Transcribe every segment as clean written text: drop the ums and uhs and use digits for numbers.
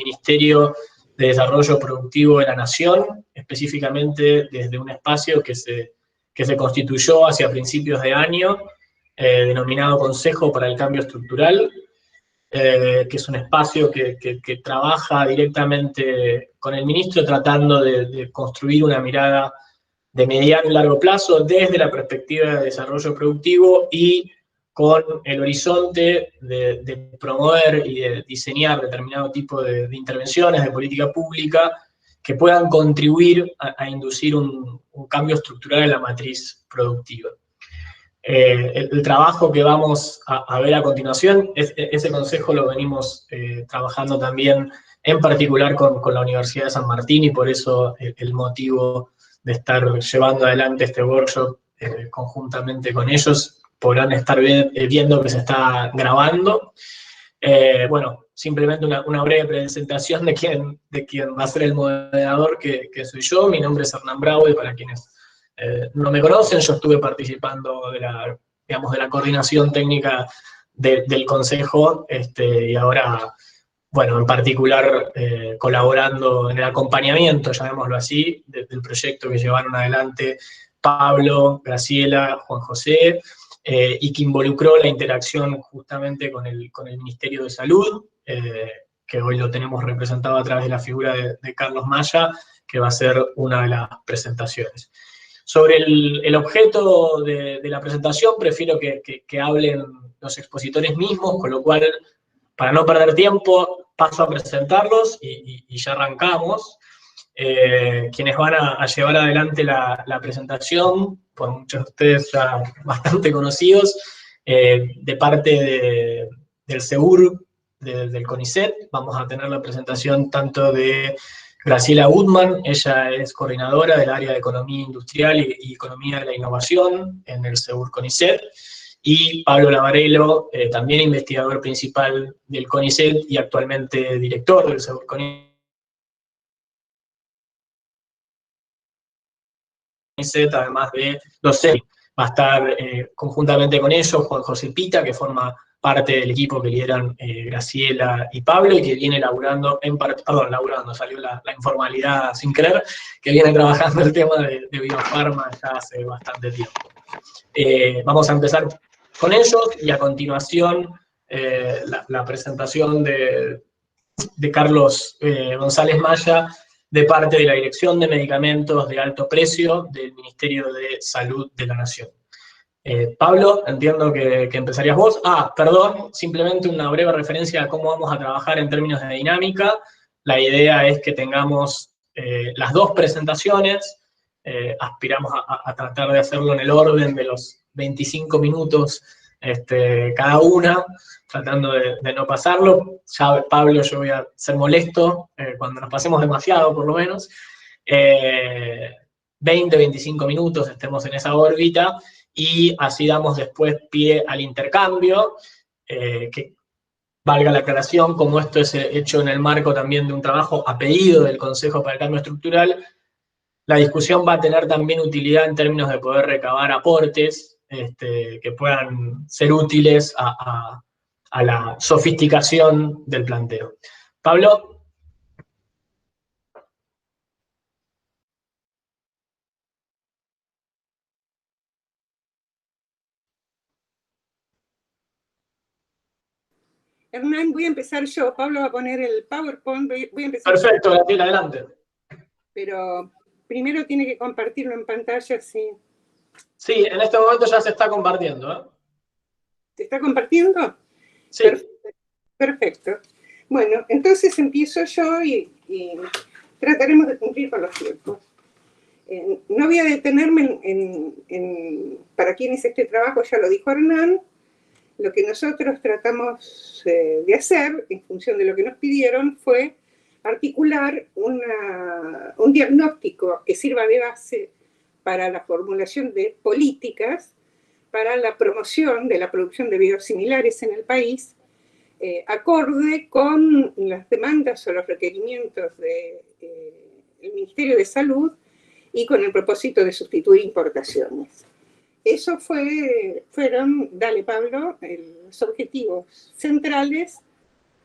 Ministerio de Desarrollo Productivo de la Nación, específicamente desde un espacio que se constituyó hacia principios de año, denominado Consejo para el Cambio Estructural, que es un espacio que trabaja directamente con el ministro tratando de construir una mirada de mediano y largo plazo desde la perspectiva de desarrollo productivo y con el horizonte de promover y de diseñar determinado tipo de intervenciones de política pública que puedan contribuir a inducir un cambio estructural en la matriz productiva. El trabajo que vamos a ver a continuación, ese consejo lo venimos trabajando también en particular con la Universidad de San Martín, y por eso el motivo de estar llevando adelante este workshop conjuntamente con ellos. Podrán estar viendo que se está grabando. Bueno, simplemente una breve presentación de quién va a ser el moderador, que soy yo. Mi nombre es Hernán Bravo, y para quienes no me conocen, yo estuve participando de la coordinación técnica del Consejo, y ahora, bueno, en particular colaborando en el acompañamiento, llamémoslo así, del proyecto que llevaron adelante Pablo, Graciela, Juan José, y que involucró la interacción justamente con el Ministerio de Salud, que hoy lo tenemos representado a través de la figura de Carlos Maya, que va a ser una de las presentaciones. Sobre el objeto de la presentación, prefiero que hablen los expositores mismos, con lo cual, para no perder tiempo, paso a presentarlos y ya arrancamos. Quienes van a llevar adelante la presentación, por muchos de ustedes ya bastante conocidos, de parte del SEUR, del CONICET, vamos a tener la presentación tanto de Graciela Gutman. Ella es coordinadora del área de Economía Industrial y Economía de la Innovación en el SEUR CONICET, y Pablo Lavarello, también investigador principal del CONICET y actualmente director del SEUR CONICET, además de docente. Va a estar conjuntamente con ellos Juan José Pita, que forma parte del equipo que lideran Graciela y Pablo, y que viene laburando, salió la informalidad sin querer, que viene trabajando el tema de biofarma ya hace bastante tiempo. Vamos a empezar con ellos, y a continuación la presentación de Carlos González Maya, de parte de la Dirección de Medicamentos de Alto Precio del Ministerio de Salud de la Nación. Pablo, entiendo que empezarías vos. Perdón, simplemente una breve referencia a cómo vamos a trabajar en términos de dinámica. La idea es que tengamos las dos presentaciones. Aspiramos a tratar de hacerlo en el orden de los 25 minutos cada una, tratando de no pasarlo. Ya, Pablo, yo voy a ser molesto cuando nos pasemos demasiado, por lo menos. 20, 25 minutos estemos en esa órbita, y así damos después pie al intercambio, que valga la aclaración, como esto es hecho en el marco también de un trabajo a pedido del Consejo para el Cambio Estructural, la discusión va a tener también utilidad en términos de poder recabar aportes que puedan ser útiles a la sofisticación del planteo. Pablo. Hernán, voy a empezar yo. Pablo va a poner el PowerPoint. Voy a empezar. Perfecto, Graciela, adelante. Pero primero tiene que compartirlo en pantalla, sí. Sí, en este momento ya se está compartiendo, ¿eh? ¿Se está compartiendo? Sí. Perfecto. Bueno, entonces empiezo yo y trataremos de cumplir con los tiempos. No voy a detenerme para quién es este trabajo, ya lo dijo Hernán. Lo que nosotros tratamos de hacer, en función de lo que nos pidieron, fue articular un diagnóstico que sirva de base para la formulación de políticas para la promoción de la producción de biosimilares en el país, acorde con las demandas o los requerimientos del Ministerio de Salud y con el propósito de sustituir importaciones. Eso fueron, dale Pablo, los objetivos centrales,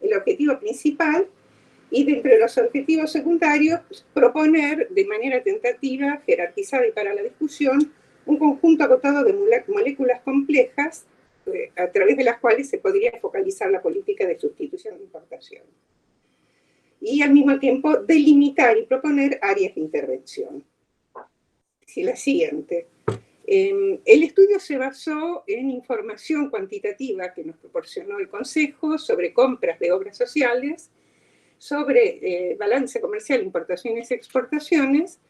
el objetivo principal, Y dentro de los objetivos secundarios, proponer de manera tentativa, jerarquizada y para la discusión, un conjunto acotado de moléculas complejas a través de las cuales se podría focalizar la política de sustitución de importación. Y al mismo tiempo delimitar y proponer áreas de intervención. Sí, la siguiente. El estudio se basó en información cuantitativa que nos proporcionó el Consejo sobre compras de obras sociales, sobre balance comercial, importaciones y exportaciones,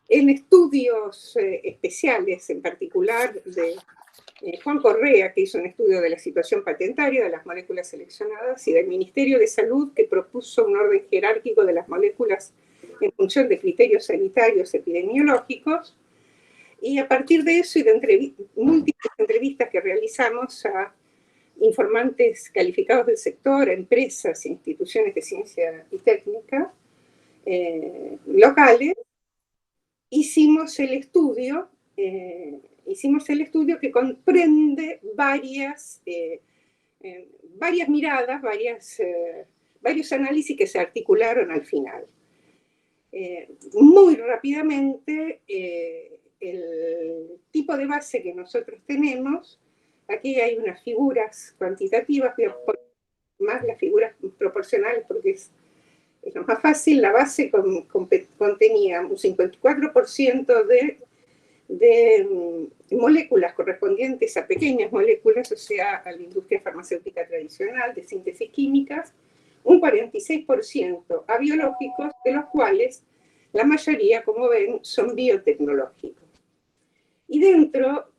en estudios especiales, en particular de Juan Correa, que hizo un estudio de la situación patentaria de las moléculas seleccionadas, y del Ministerio de Salud, que propuso un orden jerárquico de las moléculas en función de criterios sanitarios epidemiológicos. Y a partir de eso y de múltiples entrevistas que realizamos a informantes calificados del sector, a empresas e instituciones de ciencia y técnica locales, hicimos el estudio que comprende varias miradas, varios análisis que se articularon al final. Muy rápidamente, el tipo de base que nosotros tenemos, aquí hay unas figuras cuantitativas, voy a poner más las figuras proporcionales porque es lo más fácil. La base contenía un 54% de moléculas correspondientes a pequeñas moléculas, o sea, a la industria farmacéutica tradicional de síntesis químicas, un 46% a biológicos, de los cuales la mayoría, como ven, son biotecnológicos. Y dentro,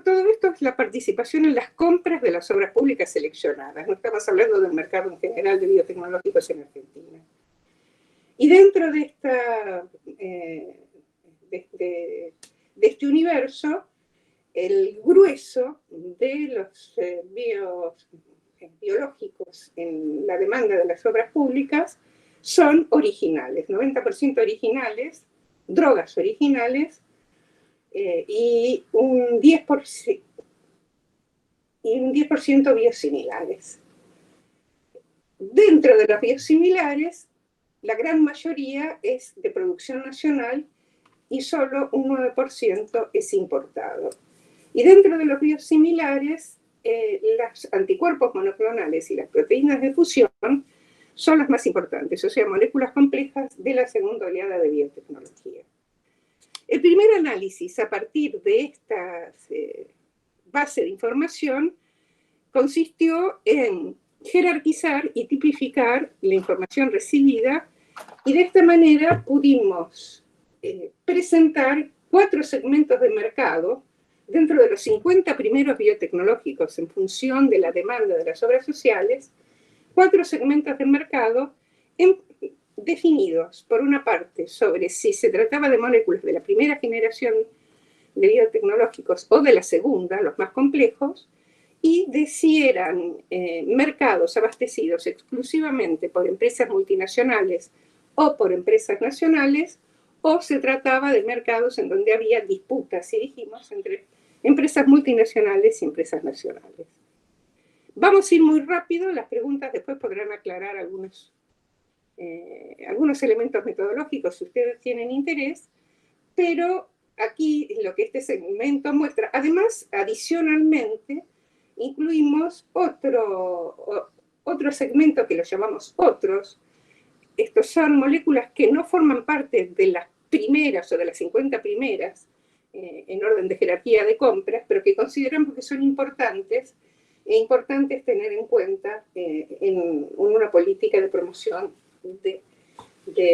todo esto es la participación en las compras de las obras públicas seleccionadas. No estamos hablando del mercado en general de biotecnológicos en Argentina. Y dentro de este universo, el grueso de los biológicos en la demanda de las obras públicas son originales, 90% originales, drogas originales, y un 10% biosimilares. Dentro de los biosimilares, la gran mayoría es de producción nacional y solo un 9% es importado. Y dentro de los biosimilares, los anticuerpos monoclonales y las proteínas de fusión son las más importantes, o sea, moléculas complejas de la segunda oleada de biotecnología. El primer análisis a partir de esta base de información consistió en jerarquizar y tipificar la información recibida, y de esta manera pudimos presentar 4 segmentos de mercado dentro de los 50 primeros biotecnológicos en función de la demanda de las obras sociales, 4 segmentos de mercado definidos, por una parte, sobre si se trataba de moléculas de la primera generación de biotecnológicos o de la segunda, los más complejos, y de si eran mercados abastecidos exclusivamente por empresas multinacionales o por empresas nacionales, o se trataba de mercados en donde había disputas, si dijimos, entre empresas multinacionales y empresas nacionales. Vamos a ir muy rápido, las preguntas después podrán aclarar algunos elementos metodológicos si ustedes tienen interés, pero aquí lo que este segmento muestra, además, adicionalmente, incluimos otro segmento que lo llamamos otros. Estos son moléculas que no forman parte de las primeras o de las 50 primeras en orden de jerarquía de compras, pero que consideramos que son importantes tener en cuenta en una política de promoción de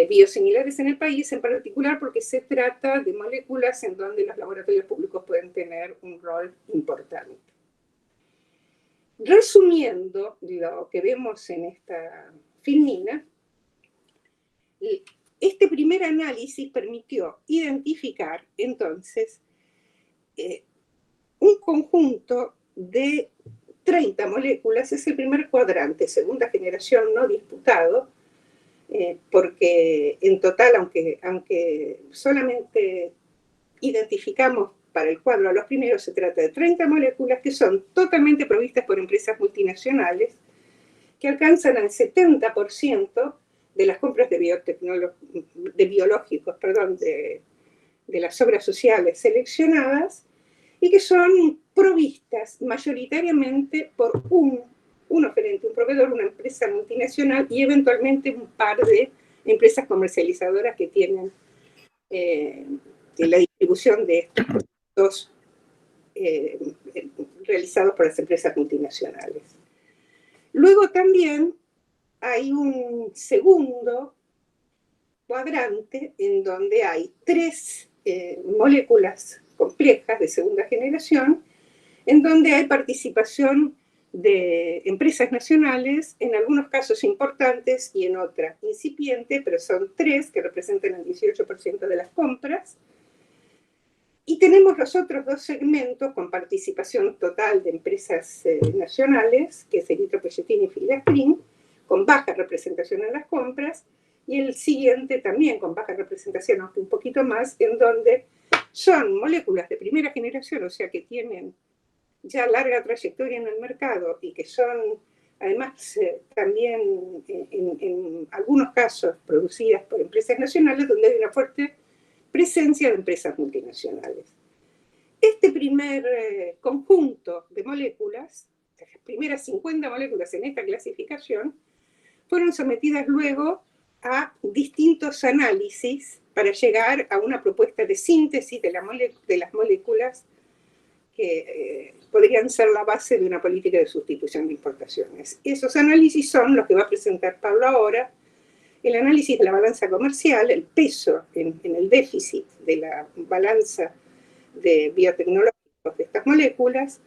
biosimilares en el país, en particular porque se trata de moléculas en donde los laboratorios públicos pueden tener un rol importante. Resumiendo lo que vemos en esta filmina, este primer análisis permitió identificar entonces un conjunto de 30 moléculas, es el primer cuadrante, segunda generación no disputado, porque en total, aunque solamente identificamos para el cuadro a los primeros, se trata de 30 moléculas que son totalmente provistas por empresas multinacionales, que alcanzan al 70% de las compras de biológicos, de las obras sociales seleccionadas, y que son provistas mayoritariamente por un oferente, un proveedor, una empresa multinacional y eventualmente un par de empresas comercializadoras que tienen la distribución de estos productos realizados por las empresas multinacionales. Luego también hay un segundo cuadrante en donde hay 3 moléculas complejas de segunda generación, en donde hay participación de empresas nacionales, en algunos casos importantes y en otras incipiente, pero son 3 que representan el 18% de las compras. Y tenemos los otros 2 segmentos con participación total de empresas nacionales, que es Erythropoietin y Filastrin, con baja representación en las compras, y el siguiente también con baja representación, aunque un poquito más, en donde son moléculas de primera generación, o sea que tienen ya larga trayectoria en el mercado y que son además también en algunos casos producidas por empresas nacionales, donde hay una fuerte presencia de empresas multinacionales. Este primer conjunto de moléculas, las primeras 50 moléculas en esta clasificación, fueron sometidas luego a distintos análisis para llegar a una propuesta de síntesis de las moléculas que podrían ser la base de una política de sustitución de importaciones. Esos análisis son los que va a presentar Pablo ahora: el análisis de la balanza comercial, el peso en el déficit de la balanza de biotecnológicos de estas moléculas,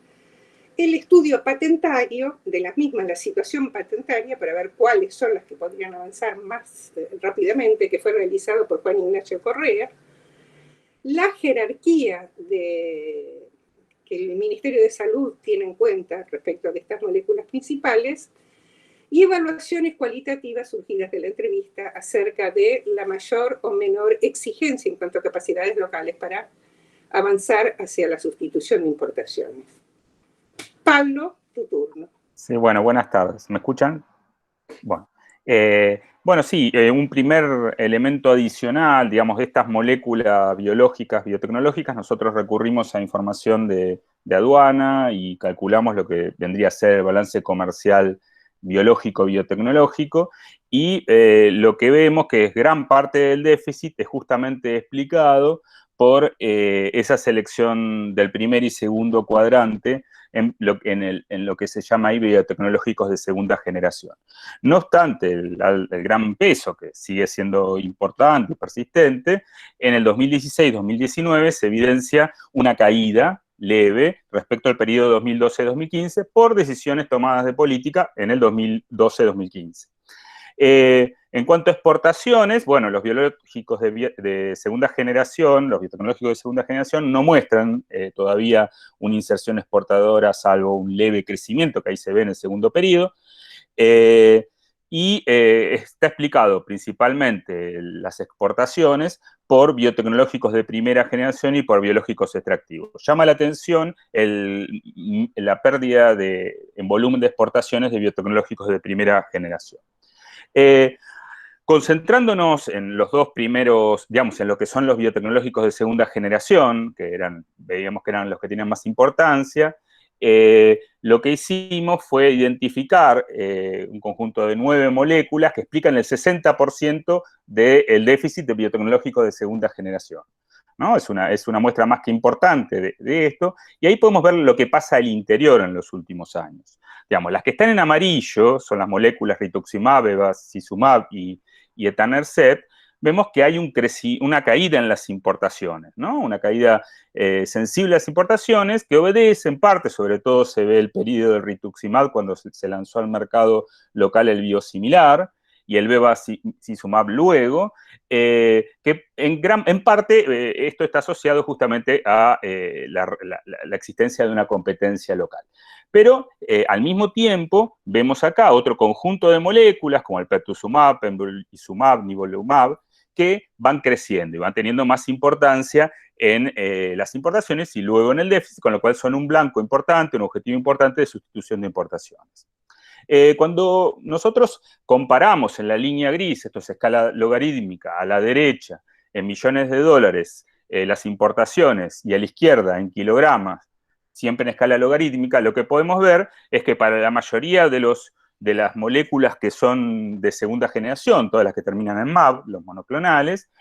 el estudio patentario de las mismas, la situación patentaria, para ver cuáles son las que podrían avanzar más rápidamente, que fue realizado por Juan Ignacio Correa, la jerarquía que el Ministerio de Salud tiene en cuenta respecto de estas moléculas principales, y evaluaciones cualitativas surgidas de la entrevista acerca de la mayor o menor exigencia en cuanto a capacidades locales para avanzar hacia la sustitución de importaciones. Pablo, tu turno. Sí, bueno, buenas tardes. ¿Me escuchan? Bueno, sí, un primer elemento adicional, digamos, de estas moléculas biológicas, biotecnológicas, nosotros recurrimos a información de aduana y calculamos lo que vendría a ser el balance comercial biológico, biotecnológico, y lo que vemos que es gran parte del déficit es justamente explicado por esa selección del primer y segundo cuadrante en lo que se llama ahí biotecnológicos de segunda generación. No obstante, el gran peso, que sigue siendo importante y persistente, en el 2016-2019 se evidencia una caída leve respecto al periodo 2012-2015 por decisiones tomadas de política en el 2012-2015. En cuanto a exportaciones, bueno, los biológicos de segunda generación, los biotecnológicos de segunda generación no muestran todavía una inserción exportadora, salvo un leve crecimiento que ahí se ve en el segundo periodo. Está explicado principalmente las exportaciones por biotecnológicos de primera generación y por biológicos extractivos. Llama la atención la pérdida en volumen de exportaciones de biotecnológicos de primera generación. Concentrándonos en los 2 primeros, digamos, en lo que son los biotecnológicos de segunda generación, que veíamos que eran los que tenían más importancia, lo que hicimos fue identificar un conjunto de 9 moléculas que explican el 60% del déficit de biotecnológicos de segunda generación, ¿no? Es una muestra más que importante de esto, y ahí podemos ver lo que pasa al interior en los últimos años. Digamos, las que están en amarillo son las moléculas rituximab, bevacizumab y etanercept. Vemos que hay una caída en las importaciones, ¿no? Una caída sensible a las importaciones que obedece en parte, sobre todo se ve el periodo del rituximab cuando se lanzó al mercado local el biosimilar, y el bevacizumab luego, que en parte esto está asociado justamente a la existencia de una competencia local. Pero al mismo tiempo vemos acá otro conjunto de moléculas como el pertuzumab, pembrolizumab, nivolumab, que van creciendo y van teniendo más importancia en las importaciones y luego en el déficit, con lo cual son un blanco importante, un objetivo importante de sustitución de importaciones. Cuando nosotros comparamos en la línea gris, esto es escala logarítmica, a la derecha, en millones de dólares, las importaciones, y a la izquierda, en kilogramas, siempre en escala logarítmica, lo que podemos ver es que para la mayoría de las moléculas que son de segunda generación, todas las que terminan en MAB, los monoclonales,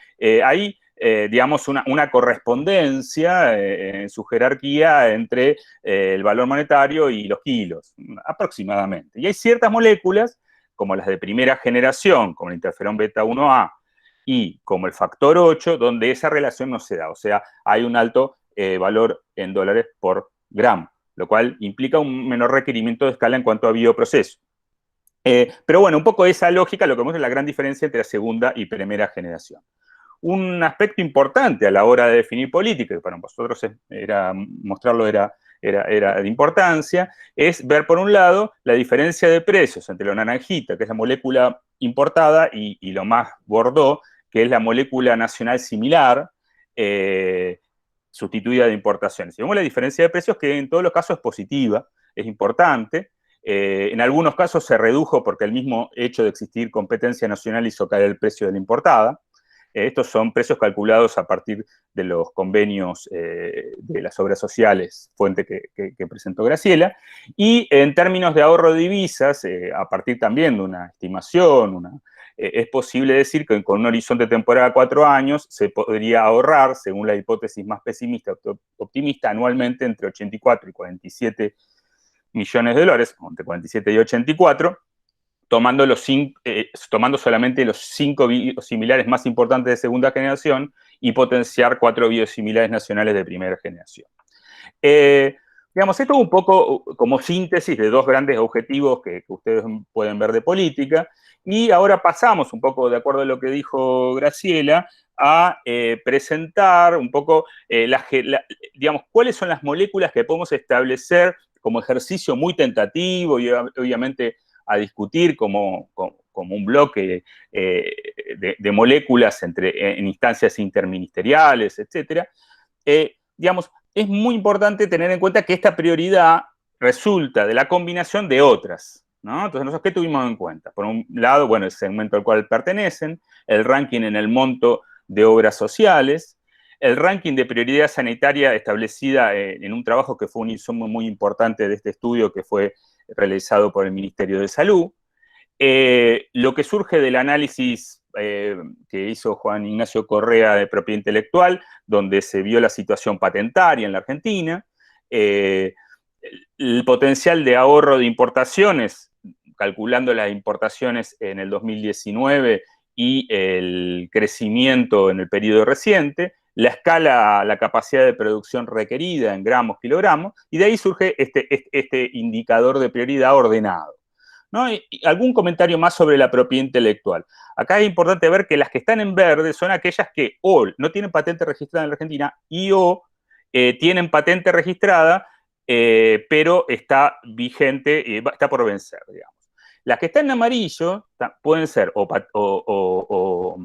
hay, digamos, una correspondencia en su jerarquía entre el valor monetario y los kilos, aproximadamente. Y hay ciertas moléculas, como las de primera generación, como el interferón beta 1A, y como el factor 8, donde esa relación no se da. O sea, hay un alto valor en dólares por gramo, lo cual implica un menor requerimiento de escala en cuanto a bioproceso. Pero bueno, un poco esa lógica lo que vemos es la gran diferencia entre la segunda y primera generación. Un aspecto importante a la hora de definir política, que para nosotros mostrarlo era de importancia, es ver por un lado la diferencia de precios entre lo naranjita, que es la molécula importada, y lo más bordeaux, que es la molécula nacional similar, sustituida de importaciones. Y vemos la diferencia de precios, que en todos los casos es positiva, es importante. En algunos casos se redujo porque el mismo hecho de existir competencia nacional hizo caer el precio de la importada. Estos son precios calculados a partir de los convenios de las obras sociales, fuente que presentó Graciela. Y en términos de ahorro de divisas, a partir también de una estimación, es posible decir que con un horizonte temporal a 4 años se podría ahorrar, según la hipótesis más pesimista optimista, anualmente entre 84 y 47 millones de dólares, entre 47 y 84, tomando solamente los 5 biosimilares más importantes de segunda generación y potenciar 4 biosimilares nacionales de primera generación. Digamos, esto es un poco como síntesis de dos grandes objetivos que ustedes pueden ver de política, y ahora pasamos un poco, de acuerdo a lo que dijo Graciela, a presentar un poco, digamos, cuáles son las moléculas que podemos establecer como ejercicio muy tentativo y obviamente a discutir como un bloque de moléculas en instancias interministeriales, etc. Digamos, es muy importante tener en cuenta que esta prioridad resulta de la combinación de otras, ¿no? Entonces, nosotros, ¿qué tuvimos en cuenta? Por un lado, bueno, el segmento al cual pertenecen, el ranking en el monto de obras sociales, el ranking de prioridad sanitaria establecida en un trabajo que fue un insumo muy importante de este estudio, que fue realizado por el Ministerio de Salud, lo que surge del análisis que hizo Juan Ignacio Correa de propiedad intelectual, donde se vio la situación patentaria en la Argentina, el potencial de ahorro de importaciones, calculando las importaciones en el 2019 y el crecimiento en el periodo reciente, la escala, la capacidad de producción requerida en gramos, kilogramos, y de ahí surge este indicador de prioridad ordenado, ¿no? Y algún comentario más sobre la propiedad intelectual. Acá es importante ver que las que están en verde son aquellas que o no tienen patente registrada en la Argentina o tienen patente registrada, pero está vigente, está por vencer, digamos. Las que están en amarillo pueden ser o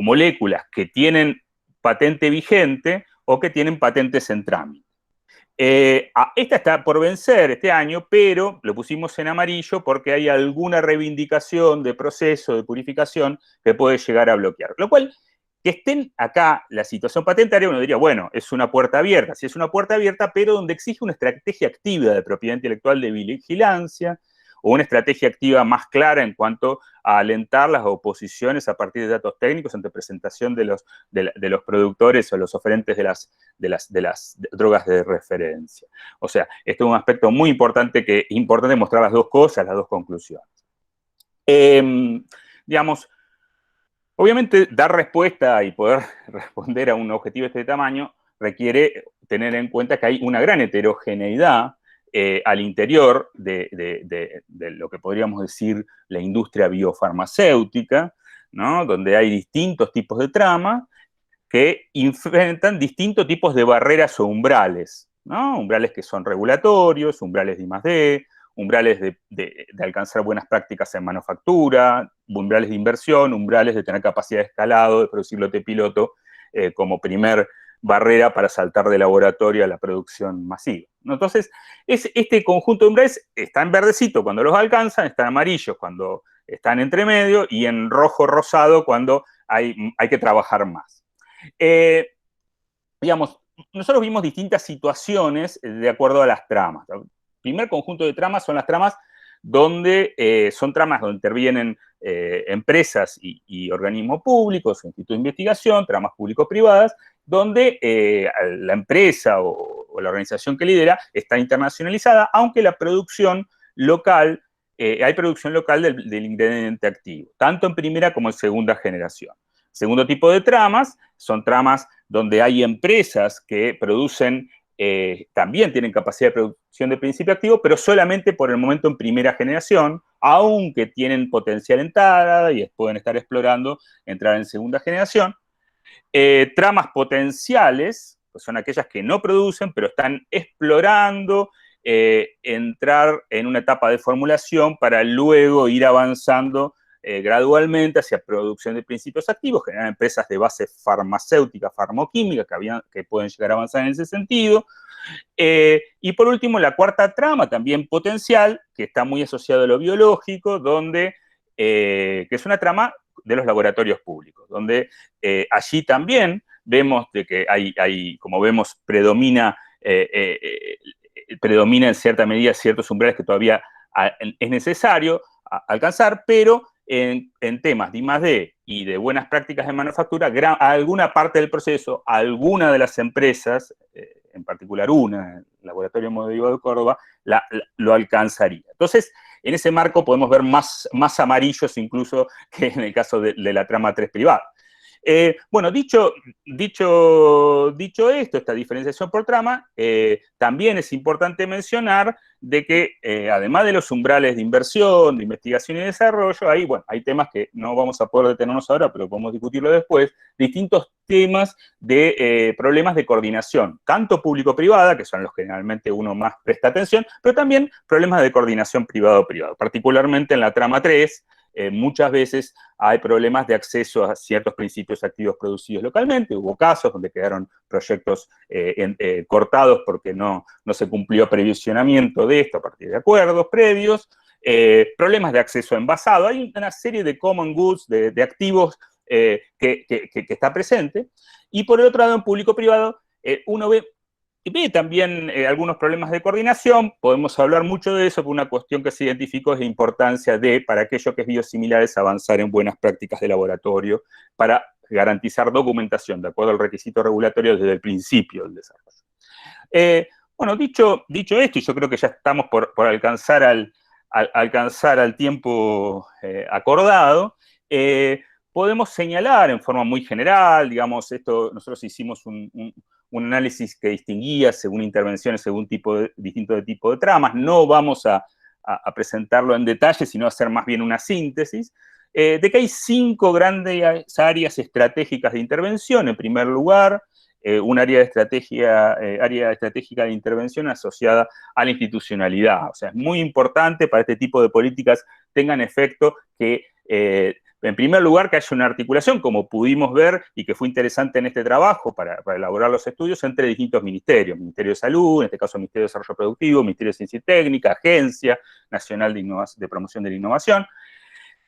moléculas que tienen patente vigente o que tienen patentes en trámite. Esta está por vencer este año, pero lo pusimos en amarillo porque hay alguna reivindicación de proceso de purificación que puede llegar a bloquear. Lo cual, que estén acá la situación patentaria, uno diría, bueno, es una puerta abierta. Sí, es una puerta abierta, pero donde exige una estrategia activa de propiedad intelectual de vigilancia, o una estrategia activa más clara en cuanto a alentar las oposiciones a partir de datos técnicos ante presentación de los productores o los oferentes de las drogas de referencia. O sea, esto es un aspecto muy importante, que es importante mostrar las dos cosas, las dos conclusiones. Digamos, obviamente dar respuesta y poder responder a un objetivo de este tamaño requiere tener en cuenta que hay una gran heterogeneidad al interior de lo que podríamos decir la industria biofarmacéutica, ¿no? Donde hay distintos tipos de trama que enfrentan distintos tipos de barreras o umbrales, ¿no? Umbrales que son regulatorios, umbrales de I+D, umbrales de alcanzar buenas prácticas en manufactura, umbrales de inversión, umbrales de tener capacidad de escalado, de producir lote piloto como primer barrera para saltar de laboratorio a la producción masiva, ¿no? Entonces, este conjunto de umbrales está en verdecito cuando los alcanzan, está en amarillos cuando están entre medio y en rojo rosado cuando hay que trabajar más. Digamos, nosotros vimos distintas situaciones de acuerdo a las tramas. El primer conjunto de tramas son las tramas donde intervienen empresas y organismos públicos, institutos de investigación, tramas público-privadas, donde la empresa o la organización que lidera está internacionalizada, aunque la producción local, hay producción local del ingrediente activo, tanto en primera como en segunda generación. Segundo tipo de tramas son tramas donde hay empresas que producen, también tienen capacidad de producción de principio activo, pero solamente por el momento en primera generación, aunque tienen potencial entrada y pueden estar explorando entrar en segunda generación. Tramas potenciales, pues son aquellas que no producen, pero están explorando entrar en una etapa de formulación para luego ir avanzando gradualmente hacia producción de principios activos, generar empresas de base farmacéutica, farmoquímica, que pueden llegar a avanzar en ese sentido. Y por último, la cuarta trama, también potencial, que está muy asociado a lo biológico, que es una trama de los laboratorios públicos, donde allí también vemos de que como vemos, predomina en cierta medida ciertos umbrales que todavía es necesario alcanzar, pero en temas de I+D y de buenas prácticas de manufactura, alguna parte del proceso, alguna de las empresas, en particular una, el Laboratorio Modelo de Córdoba, lo alcanzaría. Entonces, en ese marco podemos ver más amarillos incluso que en el caso de la trama 3 privada. Bueno, dicho esto, esta diferenciación por trama, también es importante mencionar de que además de los umbrales de inversión, de investigación y desarrollo, hay temas que no vamos a poder detenernos ahora, pero podemos discutirlo después, distintos temas de problemas de coordinación, tanto público-privada, que son los que generalmente uno más presta atención, pero también problemas de coordinación privado-privado, particularmente en la trama 3, muchas veces hay problemas de acceso a ciertos principios activos producidos localmente. Hubo casos donde quedaron proyectos cortados porque no se cumplió previsionamiento de esto a partir de acuerdos previos. Problemas de acceso a envasado. Hay una serie de common goods, de activos que está presente. Y por el otro lado, en público-privado, uno ve también algunos problemas de coordinación. Podemos hablar mucho de eso, porque una cuestión que se identificó es la importancia para aquello que es biosimilares, avanzar en buenas prácticas de laboratorio para garantizar documentación de acuerdo al requisito regulatorio desde el principio del desarrollo. Bueno, dicho esto, y yo creo que ya estamos por alcanzar al tiempo acordado, podemos señalar en forma muy general, digamos, nosotros hicimos un análisis que distinguía según intervenciones, según distinto tipo de tramas. No vamos a presentarlo en detalle, sino a hacer más bien una síntesis, de que hay 5 grandes áreas estratégicas de intervención. En primer lugar, un área estratégica de intervención asociada a la institucionalidad. O sea, es muy importante para este tipo de políticas tengan efecto que en primer lugar, que haya una articulación, como pudimos ver, y que fue interesante en este trabajo para elaborar los estudios, entre distintos ministerios. Ministerio de Salud, en este caso Ministerio de Desarrollo Productivo, Ministerio de Ciencia y Técnica, Agencia Nacional de Promoción de la Innovación.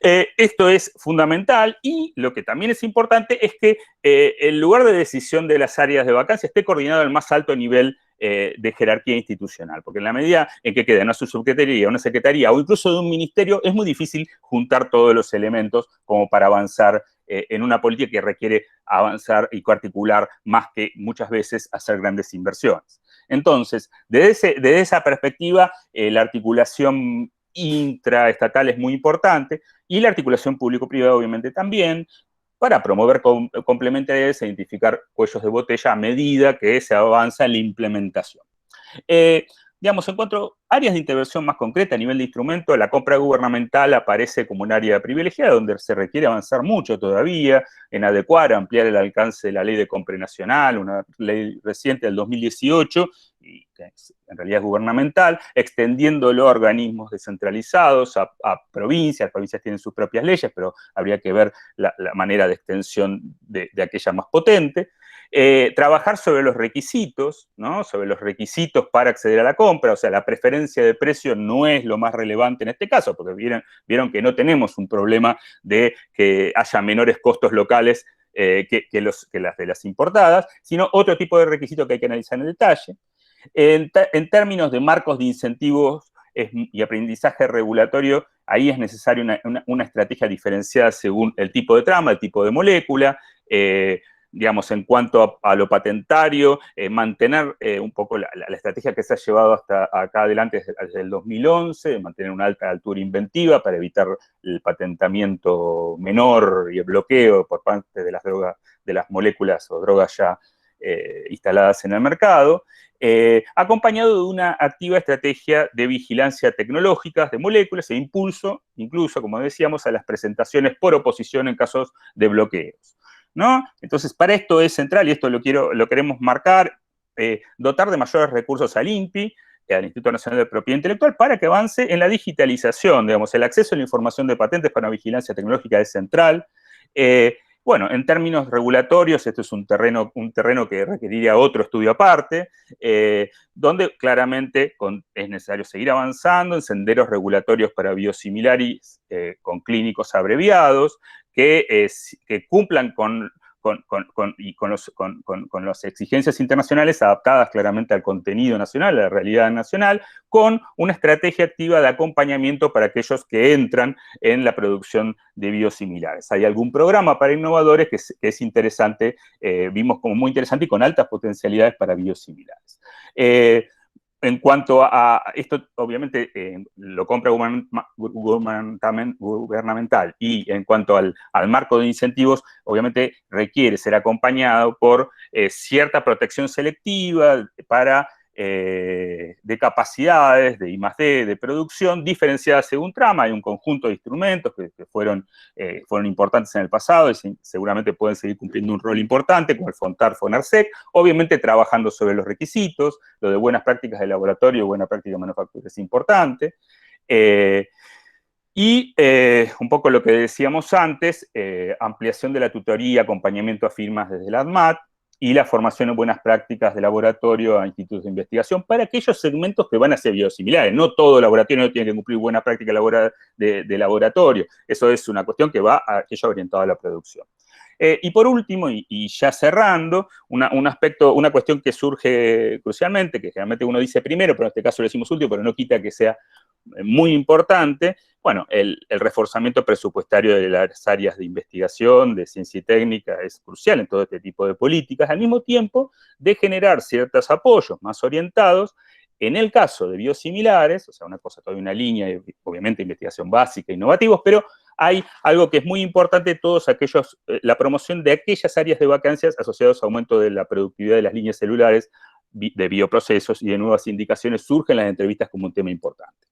Esto es fundamental, y lo que también es importante es que el lugar de decisión de las áreas de vacancia esté coordinado al más alto nivel de jerarquía institucional, porque en la medida en que queda una subsecretaría, una secretaría o incluso de un ministerio, es muy difícil juntar todos los elementos como para avanzar en una política que requiere avanzar y articular más que muchas veces hacer grandes inversiones. Entonces, desde esa perspectiva, la articulación intraestatal es muy importante, y la articulación público-privada obviamente también, para promover complementariedades e identificar cuellos de botella a medida que se avanza en la implementación. Digamos, en cuanto a áreas de intervención más concreta a nivel de instrumento, la compra gubernamental aparece como un área privilegiada donde se requiere avanzar mucho todavía en adecuar, ampliar el alcance de la ley de compra nacional, una ley reciente del 2018, y que en realidad es gubernamental, extendiéndolo a organismos descentralizados, a provincias. Las provincias tienen sus propias leyes, pero habría que ver la manera de extensión de aquella más potente. Trabajar sobre los requisitos, ¿no? Sobre los requisitos para acceder a la compra, o sea, la preferencia de precio no es lo más relevante en este caso, porque vieron que no tenemos un problema de que haya menores costos locales que las de las importadas, sino otro tipo de requisito que hay que analizar en detalle. En términos de marcos de incentivos y aprendizaje regulatorio, ahí es necesaria una estrategia diferenciada según el tipo de trama, el tipo de molécula, digamos, en cuanto a lo patentario, mantener un poco la estrategia que se ha llevado hasta acá adelante desde el 2011, mantener una alta altura inventiva para evitar el patentamiento menor y el bloqueo por parte de las drogas, de las moléculas o drogas ya instaladas en el mercado, acompañado de una activa estrategia de vigilancia tecnológica de moléculas e impulso, incluso, como decíamos, a las presentaciones por oposición en casos de bloqueos, ¿no? Entonces, para esto es central, y esto lo queremos marcar, dotar de mayores recursos al INPI, al Instituto Nacional de Propiedad Intelectual, para que avance en la digitalización, digamos, el acceso a la información de patentes para vigilancia tecnológica es central. Bueno, en términos regulatorios, este es un terreno que requeriría otro estudio aparte, donde claramente es necesario seguir avanzando en senderos regulatorios para biosimilares con clínicos abreviados, que cumplan con las exigencias internacionales adaptadas claramente al contenido nacional, a la realidad nacional, con una estrategia activa de acompañamiento para aquellos que entran en la producción de biosimilares. Hay algún programa para innovadores que es interesante, vimos como muy interesante y con altas potencialidades para biosimilares. En cuanto a esto, obviamente, lo compra gubernamental y en cuanto al marco de incentivos, obviamente requiere ser acompañado por cierta protección selectiva de capacidades de I+D, de producción, diferenciadas según trama. Hay un conjunto de instrumentos que fueron importantes en el pasado y seguramente pueden seguir cumpliendo un rol importante, como el FONTAR, FONARSEC, obviamente trabajando sobre los requisitos, lo de buenas prácticas de laboratorio, buena práctica de manufactura es importante. Un poco lo que decíamos antes, ampliación de la tutoría, acompañamiento a firmas desde la ADMAT, y la formación en buenas prácticas de laboratorio a institutos de investigación para aquellos segmentos que van a ser biosimilares. No todo laboratorio no tiene que cumplir buena práctica de laboratorio. Eso es una cuestión que va a aquello orientado a la producción. Y por último, y ya cerrando, una cuestión que surge crucialmente, que generalmente uno dice primero, pero en este caso lo decimos último, pero no quita que sea muy importante, bueno, el reforzamiento presupuestario de las áreas de investigación, de ciencia y técnica, es crucial en todo este tipo de políticas, al mismo tiempo de generar ciertos apoyos más orientados, en el caso de biosimilares, o sea, una cosa, todavía una línea de, obviamente, investigación básica, innovativos, pero hay algo que es muy importante, todos aquellos, la promoción de aquellas áreas de vacancias asociadas a aumento de la productividad de las líneas celulares, de bioprocesos y de nuevas indicaciones, surgen las entrevistas como un tema importante.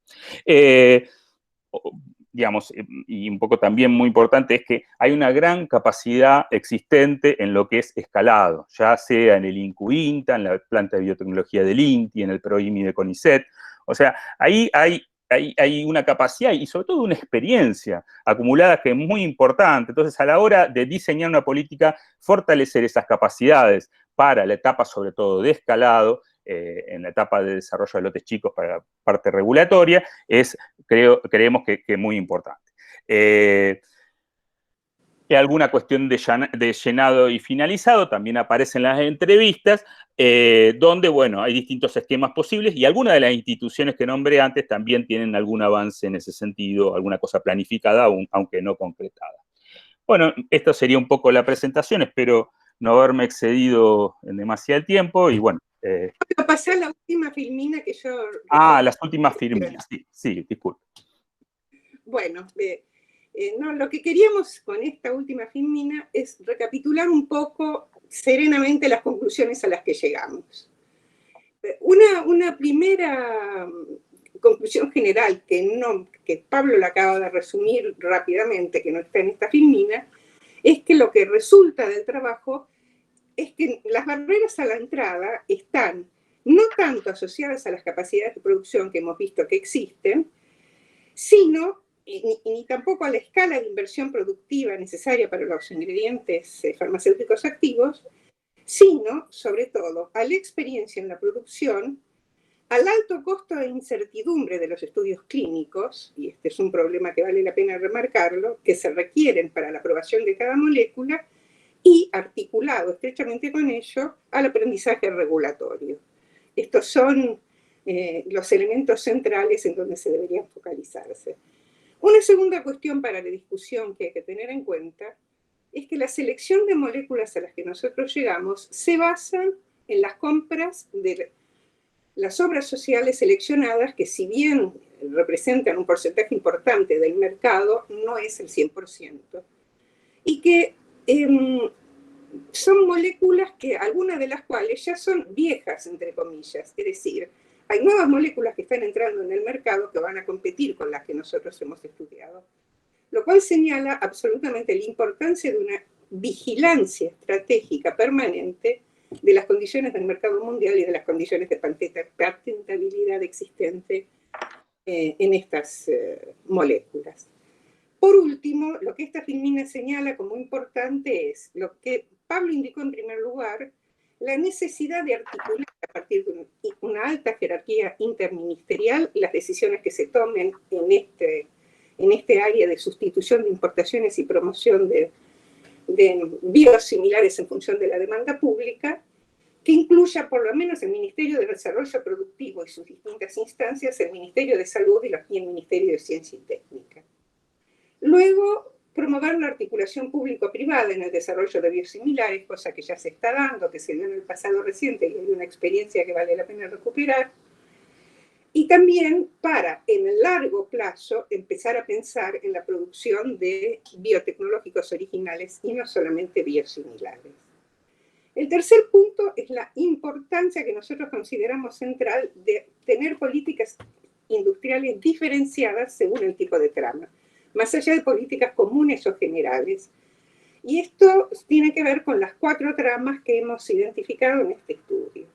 Digamos, y un poco también muy importante es que hay una gran capacidad existente en lo que es escalado, ya sea en el INCU-INTA, en la planta de biotecnología del INTI, en el PROIMI de CONICET. O sea, ahí hay una capacidad y sobre todo una experiencia acumulada que es muy importante. Entonces, a la hora de diseñar una política, fortalecer esas capacidades para la etapa, sobre todo, de escalado, en la etapa de desarrollo de lotes chicos para la parte regulatoria, creemos que es muy importante. Alguna cuestión de llenado y finalizado también aparece en las entrevistas, donde, bueno, hay distintos esquemas posibles y algunas de las instituciones que nombré antes también tienen algún avance en ese sentido, alguna cosa planificada, aunque no concretada. Bueno, esto sería un poco la presentación, espero no haberme excedido en demasiado tiempo y bueno. Pasé a la última filmina que yo... Las últimas filminas, sí, disculpe. Bueno, no, lo que queríamos con esta última filmina es recapitular un poco serenamente las conclusiones a las que llegamos. Una primera conclusión general que Pablo la acaba de resumir rápidamente, que no está en esta filmina, es que lo que resulta del trabajo es que las barreras a la entrada están no tanto asociadas a las capacidades de producción que hemos visto que existen, sino, ni tampoco a la escala de inversión productiva necesaria para los ingredientes farmacéuticos activos, sino, sobre todo, a la experiencia en la producción, al alto costo e incertidumbre de los estudios clínicos, y este es un problema que vale la pena remarcarlo, que se requieren para la aprobación de cada molécula, y articulado estrechamente con ello al aprendizaje regulatorio. Estos son los elementos centrales en donde se deberían focalizarse. Una segunda cuestión para la discusión que hay que tener en cuenta es que la selección de moléculas a las que nosotros llegamos se basan en las compras de las obras sociales seleccionadas, que si bien representan un porcentaje importante del mercado, no es el 100%. Y que son moléculas que, algunas de las cuales ya son viejas, entre comillas, es decir, hay nuevas moléculas que están entrando en el mercado que van a competir con las que nosotros hemos estudiado, lo cual señala absolutamente la importancia de una vigilancia estratégica permanente de las condiciones del mercado mundial y de las condiciones de patentabilidad existente en estas moléculas. Por último, lo que esta filmina señala como importante es lo que Pablo indicó en primer lugar, la necesidad de articular a partir de una alta jerarquía interministerial las decisiones que se tomen en este área de sustitución de importaciones y promoción de biosimilares en función de la demanda pública, que incluya por lo menos el Ministerio de Desarrollo Productivo y sus distintas instancias, el Ministerio de Salud y el Ministerio de Ciencia y Técnica. Luego, promover la articulación público-privada en el desarrollo de biosimilares, cosa que ya se está dando, que se dio en el pasado reciente y hay una experiencia que vale la pena recuperar. Y también para, en el largo plazo, empezar a pensar en la producción de biotecnológicos originales y no solamente biosimilares. El tercer punto es la importancia que nosotros consideramos central de tener políticas industriales diferenciadas según el tipo de trama, más allá de políticas comunes o generales. Y esto tiene que ver con las 4 tramas que hemos identificado en este estudio.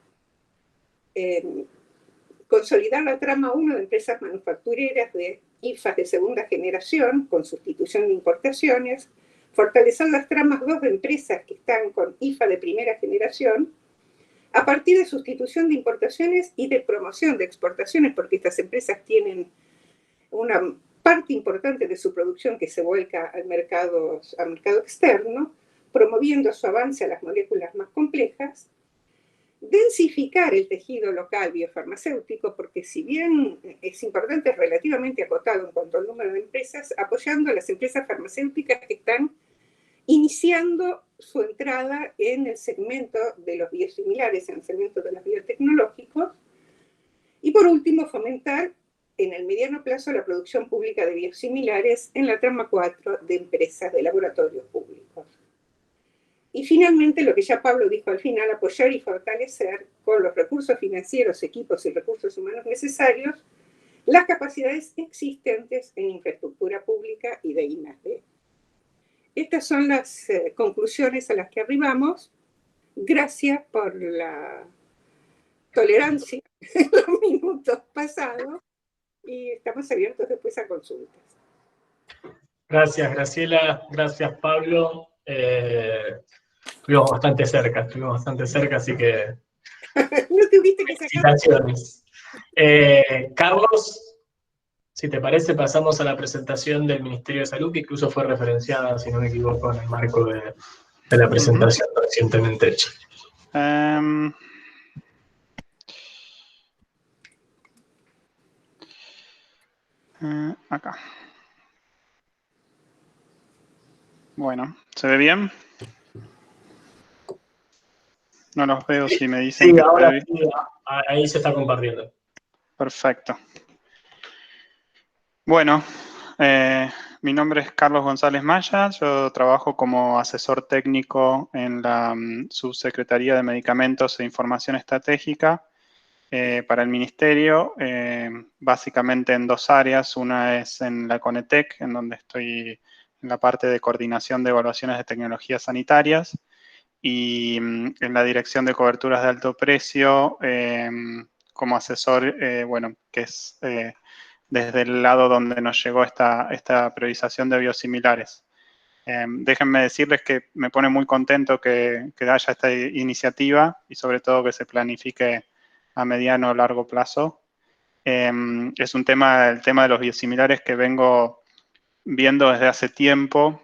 Consolidar la trama 1 de empresas manufactureras de IFAs de segunda generación, con sustitución de importaciones, fortalecer las tramas 2 de empresas que están con IFA de primera generación, a partir de sustitución de importaciones y de promoción de exportaciones, porque estas empresas tienen una parte importante de su producción que se vuelca al mercado externo, promoviendo su avance a las moléculas más complejas, densificar el tejido local biofarmacéutico, porque si bien es importante, es relativamente acotado en cuanto al número de empresas, apoyando a las empresas farmacéuticas que están iniciando su entrada en el segmento de los biosimilares, en el segmento de los biotecnológicos, y por último, fomentar en el mediano plazo la producción pública de biosimilares en la trama 4 de empresas de laboratorios públicos. Y finalmente, lo que ya Pablo dijo al final, apoyar y fortalecer con los recursos financieros, equipos y recursos humanos necesarios las capacidades existentes en infraestructura pública y de I+D. Estas son las conclusiones a las que arribamos. Gracias por la tolerancia en los minutos pasados y estamos abiertos después a consultas. Gracias, Graciela. Gracias, Pablo. Estuvimos bastante cerca, así que... No tuviste que sacar... Felicitaciones. Carlos, si te parece, pasamos a la presentación del Ministerio de Salud, que incluso fue referenciada, si no me equivoco, en el marco de la presentación recientemente hecha. Acá. Bueno, ¿se ve bien? No los veo si me dicen. Sí, que ahora sí, ahí se está compartiendo. Perfecto. Bueno, mi nombre es Carlos González Maya, yo trabajo como asesor técnico en la Subsecretaría de Medicamentos e Información Estratégica para el Ministerio, básicamente en 2 áreas. Una es en la CONETEC, en donde estoy en la parte de coordinación de evaluaciones de tecnologías sanitarias, y en la Dirección de Coberturas de Alto Precio como asesor, bueno, que es desde el lado donde nos llegó esta priorización de biosimilares. Déjenme decirles que me pone muy contento que haya esta iniciativa y sobre todo que se planifique a mediano o largo plazo. Es un tema, el tema de los biosimilares, que vengo viendo desde hace tiempo.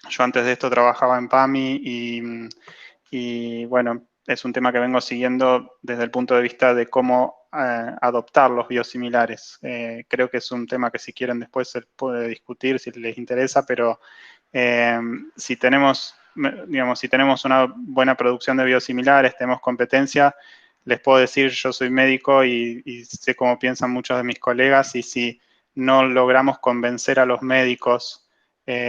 Yo antes de esto trabajaba en PAMI y bueno, es un tema que vengo siguiendo desde el punto de vista de cómo adoptar los biosimilares. Creo que es un tema que, si quieren, después se puede discutir si les interesa, pero si tenemos, digamos, si tenemos una buena producción de biosimilares, tenemos competencia, les puedo decir, yo soy médico y sé cómo piensan muchos de mis colegas, y si no logramos convencer a los médicos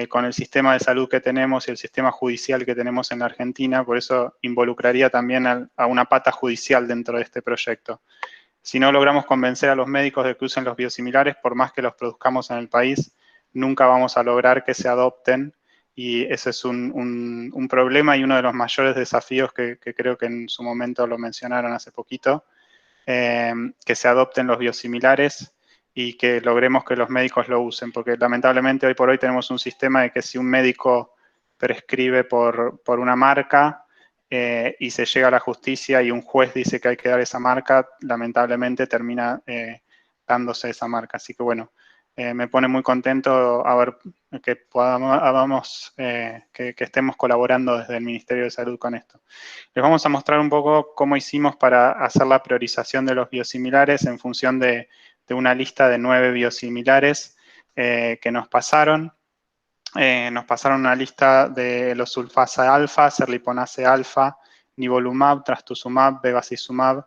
con el sistema de salud que tenemos y el sistema judicial que tenemos en la Argentina, por eso involucraría también a una pata judicial dentro de este proyecto. Si no logramos convencer a los médicos de que usen los biosimilares, por más que los produzcamos en el país, nunca vamos a lograr que se adopten, y ese es un problema y uno de los mayores desafíos que creo que en su momento lo mencionaron hace poquito, que se adopten los biosimilares y que logremos que los médicos lo usen, porque lamentablemente hoy por hoy tenemos un sistema de que si un médico prescribe por una marca y se llega a la justicia y un juez dice que hay que dar esa marca, lamentablemente termina dándose esa marca. Así que bueno, me pone muy contento a ver que podamos, que estemos colaborando desde el Ministerio de Salud con esto. Les vamos a mostrar un poco cómo hicimos para hacer la priorización de los biosimilares en función de una lista de 9 biosimilares que nos pasaron. Nos pasaron una lista de los sulfasa alfa, serliponase alfa, nivolumab, trastuzumab, bevacizumab,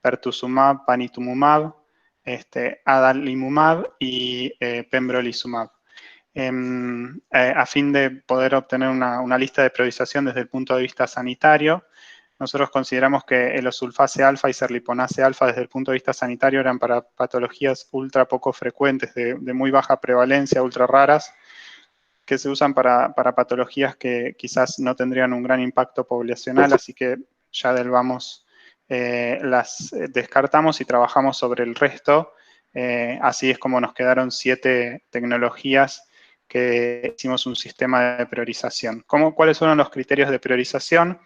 pertuzumab, panitumumab, adalimumab y pembrolizumab. A fin de poder obtener una lista de priorización desde el punto de vista sanitario, nosotros consideramos que los sulfase alfa y serliponase alfa desde el punto de vista sanitario eran para patologías ultra poco frecuentes, de muy baja prevalencia, ultra raras, que se usan para patologías que quizás no tendrían un gran impacto poblacional, así que ya del vamos las descartamos y trabajamos sobre el resto. Así es como nos quedaron 7 tecnologías que hicimos un sistema de priorización. ¿Cuáles fueron los criterios de priorización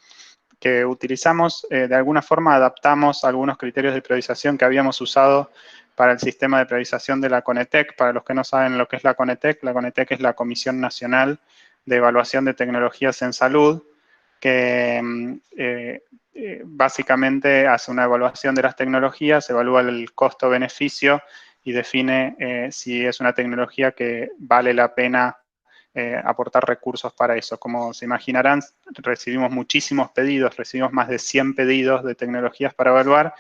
que utilizamos? De alguna forma adaptamos algunos criterios de priorización que habíamos usado para el sistema de priorización de la CONETEC. Para los que no saben lo que es la CONETEC es la Comisión Nacional de Evaluación de Tecnologías en Salud, que básicamente hace una evaluación de las tecnologías, evalúa el costo-beneficio y define si es una tecnología que vale la pena aportar recursos para eso. Como se imaginarán, recibimos muchísimos pedidos, recibimos más de 100 pedidos de tecnologías para evaluar,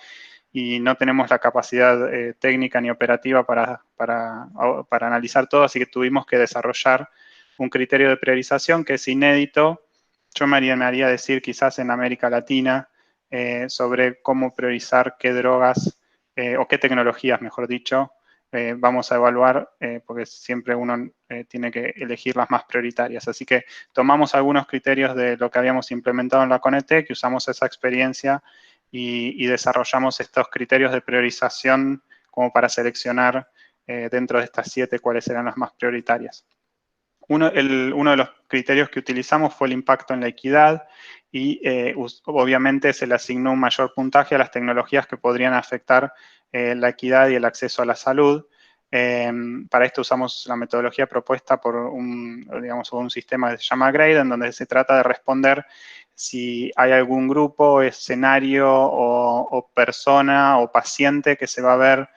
y no tenemos la capacidad técnica ni operativa para analizar todo, así que tuvimos que desarrollar un criterio de priorización que es inédito. Yo me haría decir quizás en América Latina, sobre cómo priorizar qué drogas o qué tecnologías, mejor dicho, vamos a evaluar, porque siempre uno tiene que elegir las más prioritarias. Así que tomamos algunos criterios de lo que habíamos implementado en la CONETEC, que usamos esa experiencia y desarrollamos estos criterios de priorización como para seleccionar dentro de estas 7 cuáles eran las más prioritarias. Uno de los criterios que utilizamos fue el impacto en la equidad y obviamente se le asignó un mayor puntaje a las tecnologías que podrían afectar la equidad y el acceso a la salud. Para esto usamos la metodología propuesta por un sistema que se llama GRADE, en donde se trata de responder si hay algún grupo, escenario o persona o paciente que se va a ver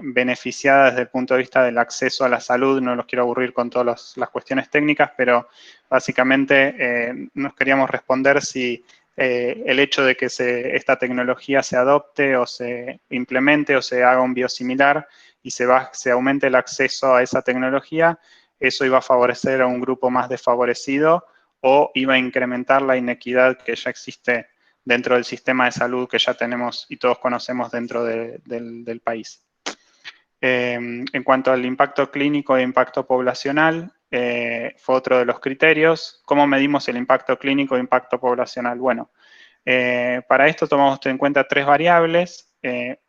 beneficiada desde el punto de vista del acceso a la salud. No los quiero aburrir con todas las cuestiones técnicas, pero básicamente nos queríamos responder si el hecho de que esta tecnología se adopte o se implemente o se haga un biosimilar y se aumente el acceso a esa tecnología, eso iba a favorecer a un grupo más desfavorecido o iba a incrementar la inequidad que ya existe dentro del sistema de salud que ya tenemos y todos conocemos dentro del país. En cuanto al impacto clínico e impacto poblacional, fue otro de los criterios. ¿Cómo medimos el impacto clínico e impacto poblacional? Bueno, para esto tomamos en cuenta 3 variables.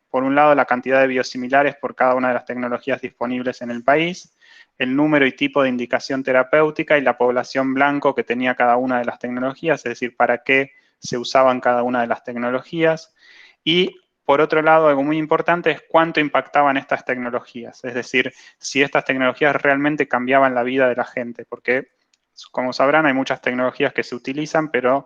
Por un lado, la cantidad de biosimilares por cada una de las tecnologías disponibles en el país. el número y tipo de indicación terapéutica y la población blanco que tenía cada una de las tecnologías, es decir, para qué se usaban cada una de las tecnologías. Y por otro lado, algo muy importante es cuánto impactaban estas tecnologías, es decir, si estas tecnologías realmente cambiaban la vida de la gente, porque, como sabrán, hay muchas tecnologías que se utilizan, pero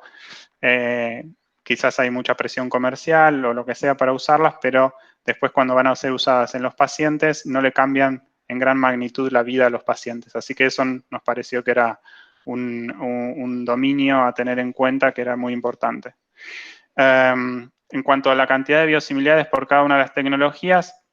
quizás hay mucha presión comercial o lo que sea para usarlas, pero después cuando van a ser usadas en los pacientes no le cambian en gran magnitud la vida a los pacientes. Así que eso nos pareció que era un dominio a tener en cuenta que era muy importante. En cuanto a la cantidad de biosimilitudes por cada una de las tecnologías,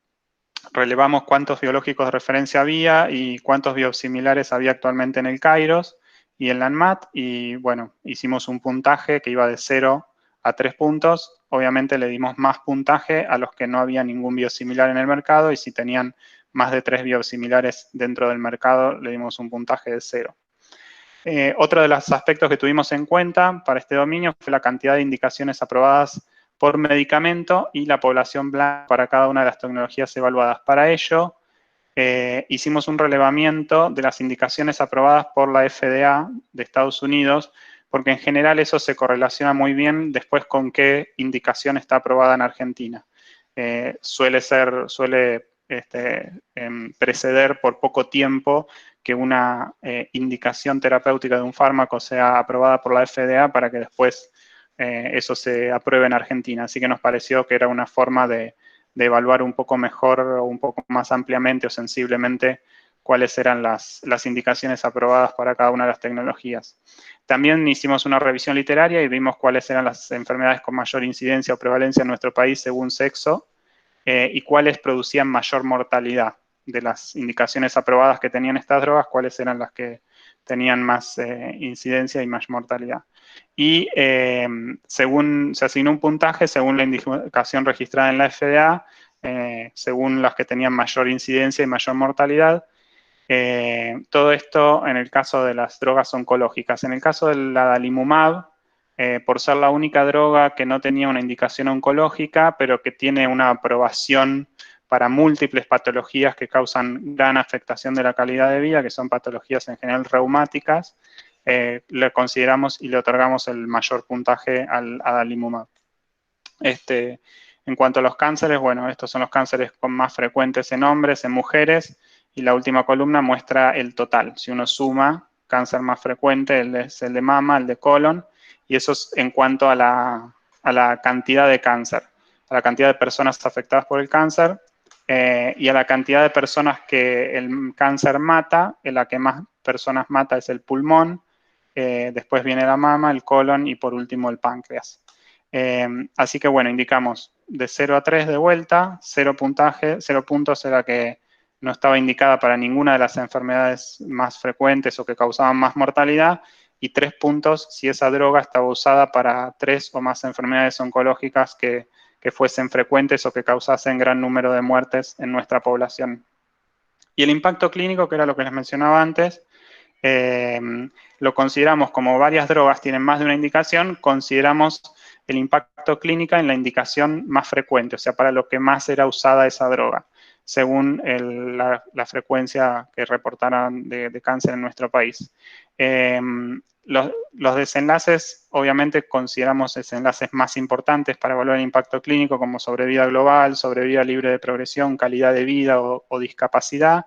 relevamos cuántos biológicos de referencia había y cuántos biosimilares había actualmente en el Kairos y en la ANMAT, y bueno, hicimos un puntaje que iba de 0 a 3 puntos. Obviamente le dimos más puntaje a los que no había ningún biosimilar en el mercado, y si tenían más de 3 biosimilares dentro del mercado, le dimos un puntaje de 0. Otro de los aspectos que tuvimos en cuenta para este dominio fue la cantidad de indicaciones aprobadas por medicamento y la población blanca para cada una de las tecnologías evaluadas. Para ello, hicimos un relevamiento de las indicaciones aprobadas por la FDA de Estados Unidos, porque en general eso se correlaciona muy bien después con qué indicación está aprobada en Argentina. Suele preceder por poco tiempo que una indicación terapéutica de un fármaco sea aprobada por la FDA para que después eso se apruebe en Argentina. Así que nos pareció que era una forma de evaluar un poco mejor o un poco más ampliamente o sensiblemente cuáles eran las indicaciones aprobadas para cada una de las tecnologías. También hicimos una revisión literaria y vimos cuáles eran las enfermedades con mayor incidencia o prevalencia en nuestro país según sexo y cuáles producían mayor mortalidad. De las indicaciones aprobadas que tenían estas drogas, cuáles eran las que tenían más incidencia y más mortalidad. Y según se asignó un puntaje, según la indicación registrada en la FDA, según las que tenían mayor incidencia y mayor mortalidad. Todo esto en el caso de las drogas oncológicas. En el caso del adalimumab, por ser la única droga que no tenía una indicación oncológica, pero que tiene una aprobación para múltiples patologías que causan gran afectación de la calidad de vida, que son patologías en general reumáticas, le consideramos y le otorgamos el mayor puntaje al adalimumab. En cuanto a los cánceres, bueno, estos son los cánceres con más frecuentes en hombres, en mujeres, y la última columna muestra el total. Si uno suma, cáncer más frecuente es el de mama, el de colon, y eso es en cuanto a la cantidad de cáncer, a la cantidad de personas afectadas por el cáncer, y a la cantidad de personas que el cáncer mata. La que más personas mata es el pulmón, después viene la mama, el colon y por último el páncreas. Así que bueno, indicamos de 0 a 3 de vuelta, 0 puntaje, 0 puntos era que no estaba indicada para ninguna de las enfermedades más frecuentes o que causaban más mortalidad, y 3 puntos si esa droga estaba usada para 3 o más enfermedades oncológicas que fuesen frecuentes o que causasen gran número de muertes en nuestra población. Y el impacto clínico, que era lo que les mencionaba antes, lo consideramos como varias drogas tienen más de una indicación, consideramos el impacto clínico en la indicación más frecuente, o sea, para lo que más era usada esa droga, según la frecuencia que reportaran de cáncer en nuestro país. Los desenlaces, obviamente, consideramos desenlaces más importantes para evaluar el impacto clínico, como sobrevida global, sobrevida libre de progresión, calidad de vida o discapacidad,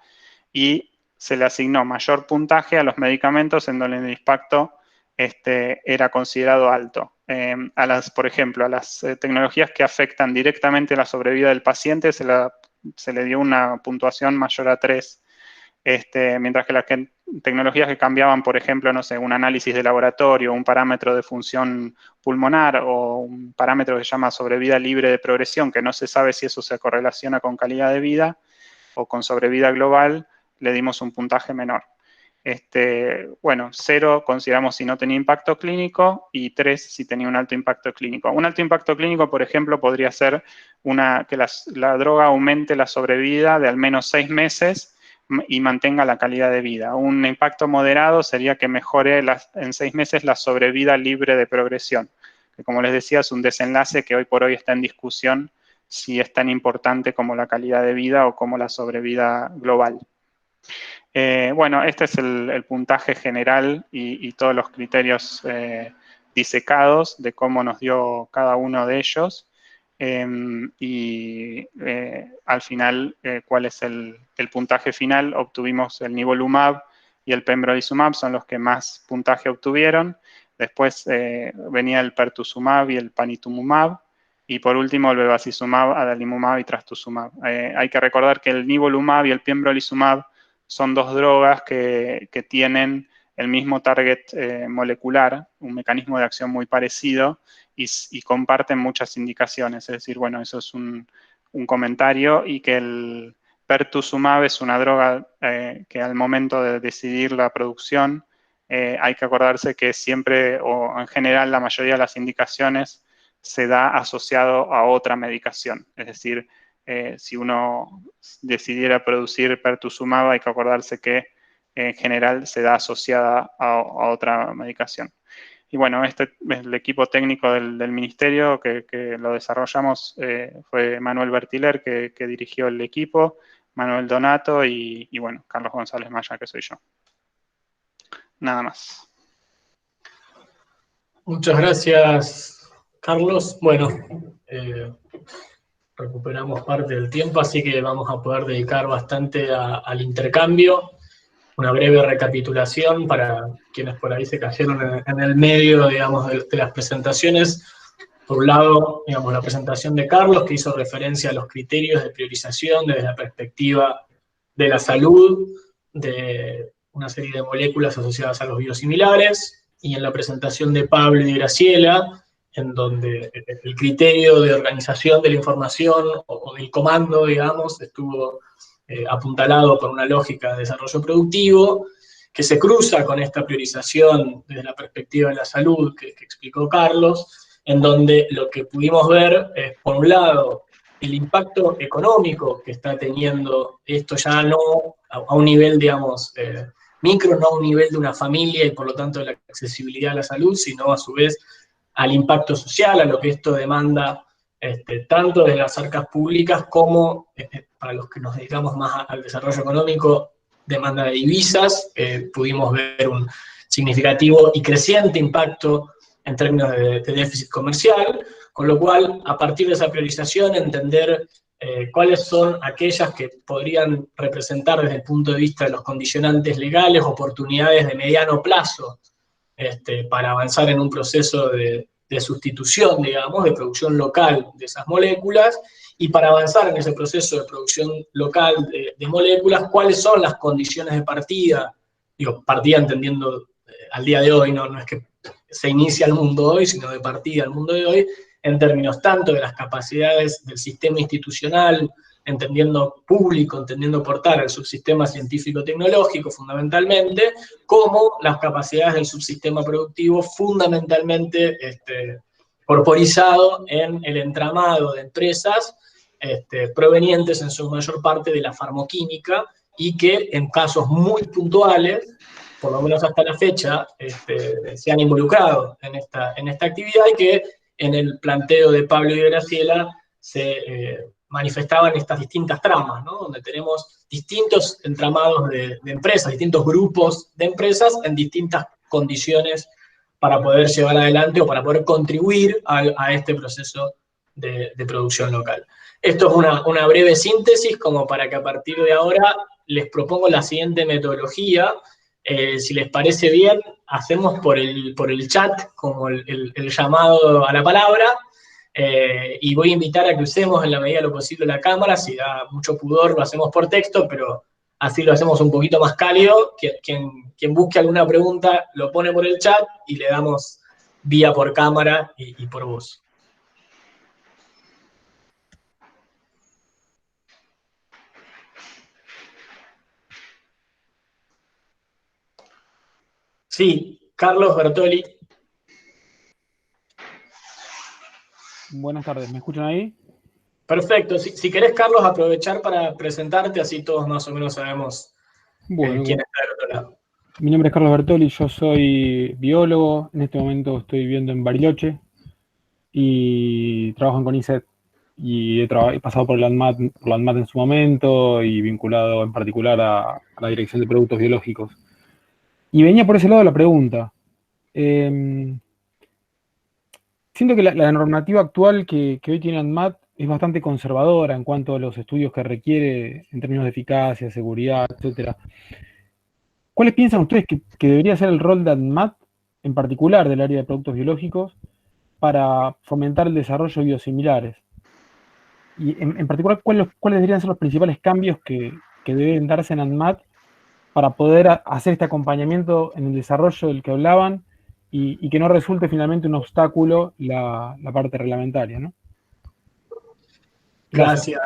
y se le asignó mayor puntaje a los medicamentos en donde el impacto era considerado alto. Por ejemplo, a las tecnologías que afectan directamente la sobrevida del paciente se le dio una puntuación mayor a 3. Mientras que las tecnologías que cambiaban, por ejemplo, no sé, un análisis de laboratorio, un parámetro de función pulmonar o un parámetro que se llama sobrevida libre de progresión, que no se sabe si eso se correlaciona con calidad de vida o con sobrevida global, le dimos un puntaje menor. Bueno, 0 consideramos si no tenía impacto clínico y 3 si tenía un alto impacto clínico. Un alto impacto clínico, por ejemplo, podría ser que la droga aumente la sobrevida de al menos 6 meses y mantenga la calidad de vida. Un impacto moderado sería que mejore en 6 meses la sobrevida libre de progresión, que como les decía es un desenlace que hoy por hoy está en discusión si es tan importante como la calidad de vida o como la sobrevida global. Bueno, este es el puntaje general y todos los criterios disecados de cómo nos dio cada uno de ellos. Al final, ¿cuál es el puntaje final? Obtuvimos el nivolumab y el pembrolizumab, son los que más puntaje obtuvieron. Después venía el pertuzumab y el panitumumab. Y por último, el bevacizumab, adalimumab y trastuzumab. Hay que recordar que el nivolumab y el pembrolizumab son dos drogas que tienen el mismo target molecular, un mecanismo de acción muy parecido y comparten muchas indicaciones. Es decir, bueno, eso es un comentario, y que el pertuzumab es una droga que al momento de decidir la producción hay que acordarse que siempre, o en general la mayoría de las indicaciones, se da asociado a otra medicación. Es decir, si uno decidiera producir pertuzumab, hay que acordarse que en general se da asociada a otra medicación. Y bueno, este es el equipo técnico del ministerio que lo desarrollamos, fue Manuel Bertiler que dirigió el equipo, Manuel Donato y bueno, Carlos González Maya, que soy yo. Nada más. Muchas gracias, Carlos. Bueno, recuperamos parte del tiempo, así que vamos a poder dedicar bastante al intercambio. Una breve recapitulación para quienes por ahí se cayeron en el medio, digamos, de las presentaciones. Por un lado, digamos, la presentación de Carlos, que hizo referencia a los criterios de priorización desde la perspectiva de la salud, de una serie de moléculas asociadas a los biosimilares, y en la presentación de Pablo y Graciela, en donde el criterio de organización de la información o del comando, digamos, estuvo apuntalado por una lógica de desarrollo productivo, que se cruza con esta priorización desde la perspectiva de la salud que explicó Carlos, en donde lo que pudimos ver es, por un lado, el impacto económico que está teniendo esto, ya no a un nivel, digamos, micro, no a un nivel de una familia y por lo tanto de la accesibilidad a la salud, sino a su vez al impacto social, a lo que esto demanda tanto de las arcas públicas como, para los que nos dedicamos más al desarrollo económico, demanda de divisas. Pudimos ver un significativo y creciente impacto en términos de déficit comercial, con lo cual, a partir de esa priorización, entender cuáles son aquellas que podrían representar desde el punto de vista de los condicionantes legales oportunidades de mediano plazo para avanzar en un proceso de sustitución, digamos, de producción local de esas moléculas, y para avanzar en ese proceso de producción local de moléculas, cuáles son las condiciones de partida, digo, partida entendiendo al día de hoy, no es que se inicia el mundo hoy, sino de partida al mundo de hoy, en términos tanto de las capacidades del sistema institucional, entendiendo público, entendiendo portar al subsistema científico-tecnológico fundamentalmente, como las capacidades del subsistema productivo fundamentalmente corporizado en el entramado de empresas provenientes en su mayor parte de la farmoquímica y que en casos muy puntuales, por lo menos hasta la fecha, se han involucrado en esta actividad y que en el planteo de Pablo y de Graciela se manifestaban estas distintas tramas, ¿no? Donde tenemos distintos entramados de empresas, distintos grupos de empresas en distintas condiciones para poder llevar adelante o para poder contribuir a este proceso de producción local. Esto es una breve síntesis como para que a partir de ahora les propongo la siguiente metodología. Si les parece bien, hacemos por el chat como el llamado a la palabra, y voy a invitar a que usemos en la medida de lo posible la cámara. Si da mucho pudor lo hacemos por texto, pero así lo hacemos un poquito más cálido. Quien busque alguna pregunta lo pone por el chat y le damos vía por cámara y por voz. Sí, Carlos Bertoli. Buenas tardes, ¿me escuchan ahí? Perfecto. Si querés, Carlos, aprovechar para presentarte, así todos más o menos sabemos quién está del otro lado. Mi nombre es Carlos Bertoli, yo soy biólogo, en este momento estoy viviendo en Bariloche y trabajo en CONICET. he pasado por la ANMAT en su momento y vinculado en particular a la Dirección de Productos Biológicos. Y venía por ese lado la pregunta. Siento que la normativa actual que hoy tiene ANMAT es bastante conservadora en cuanto a los estudios que requiere en términos de eficacia, seguridad, etc. ¿Cuáles piensan ustedes que debería ser el rol de ANMAT, en particular del área de productos biológicos, para fomentar el desarrollo de biosimilares? Y en particular, ¿cuáles deberían ser los principales cambios que deben darse en ANMAT para poder hacer este acompañamiento en el desarrollo del que hablaban y que no resulte finalmente un obstáculo la parte reglamentaria, ¿no? Gracias.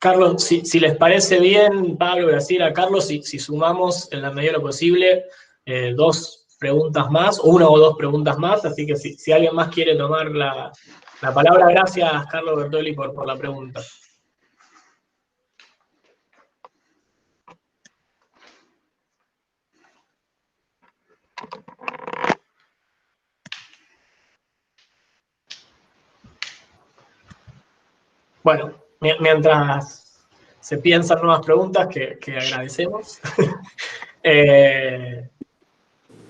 Carlos, si les parece bien, Pablo, Graciela, Carlos, si sumamos en la medida de lo posible 2 preguntas más, o 1 o 2 preguntas más, así que si alguien más quiere tomar la palabra, gracias, Carlos Bertoli, por la pregunta. Bueno, mientras se piensan nuevas preguntas, que agradecemos,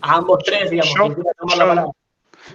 a ambos tres, digamos, quien quiera tomar la palabra.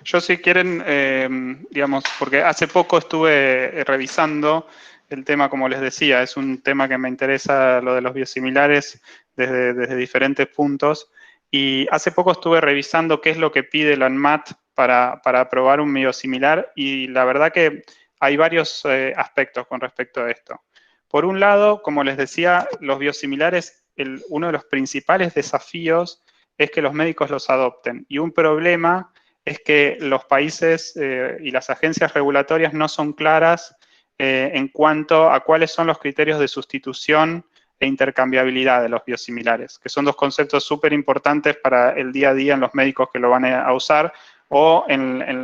Yo si quieren, digamos, porque hace poco estuve revisando el tema, como les decía, es un tema que me interesa, lo de los biosimilares, desde diferentes puntos, y hace poco estuve revisando qué es lo que pide la ANMAT para aprobar un biosimilar, y la verdad que hay varios aspectos con respecto a esto. Por un lado, como les decía, los biosimilares, uno de los principales desafíos es que los médicos los adopten, y un problema es que los países y las agencias regulatorias no son claras en cuanto a cuáles son los criterios de sustitución e intercambiabilidad de los biosimilares, que son 2 conceptos súper importantes para el día a día en los médicos que lo van a usar o en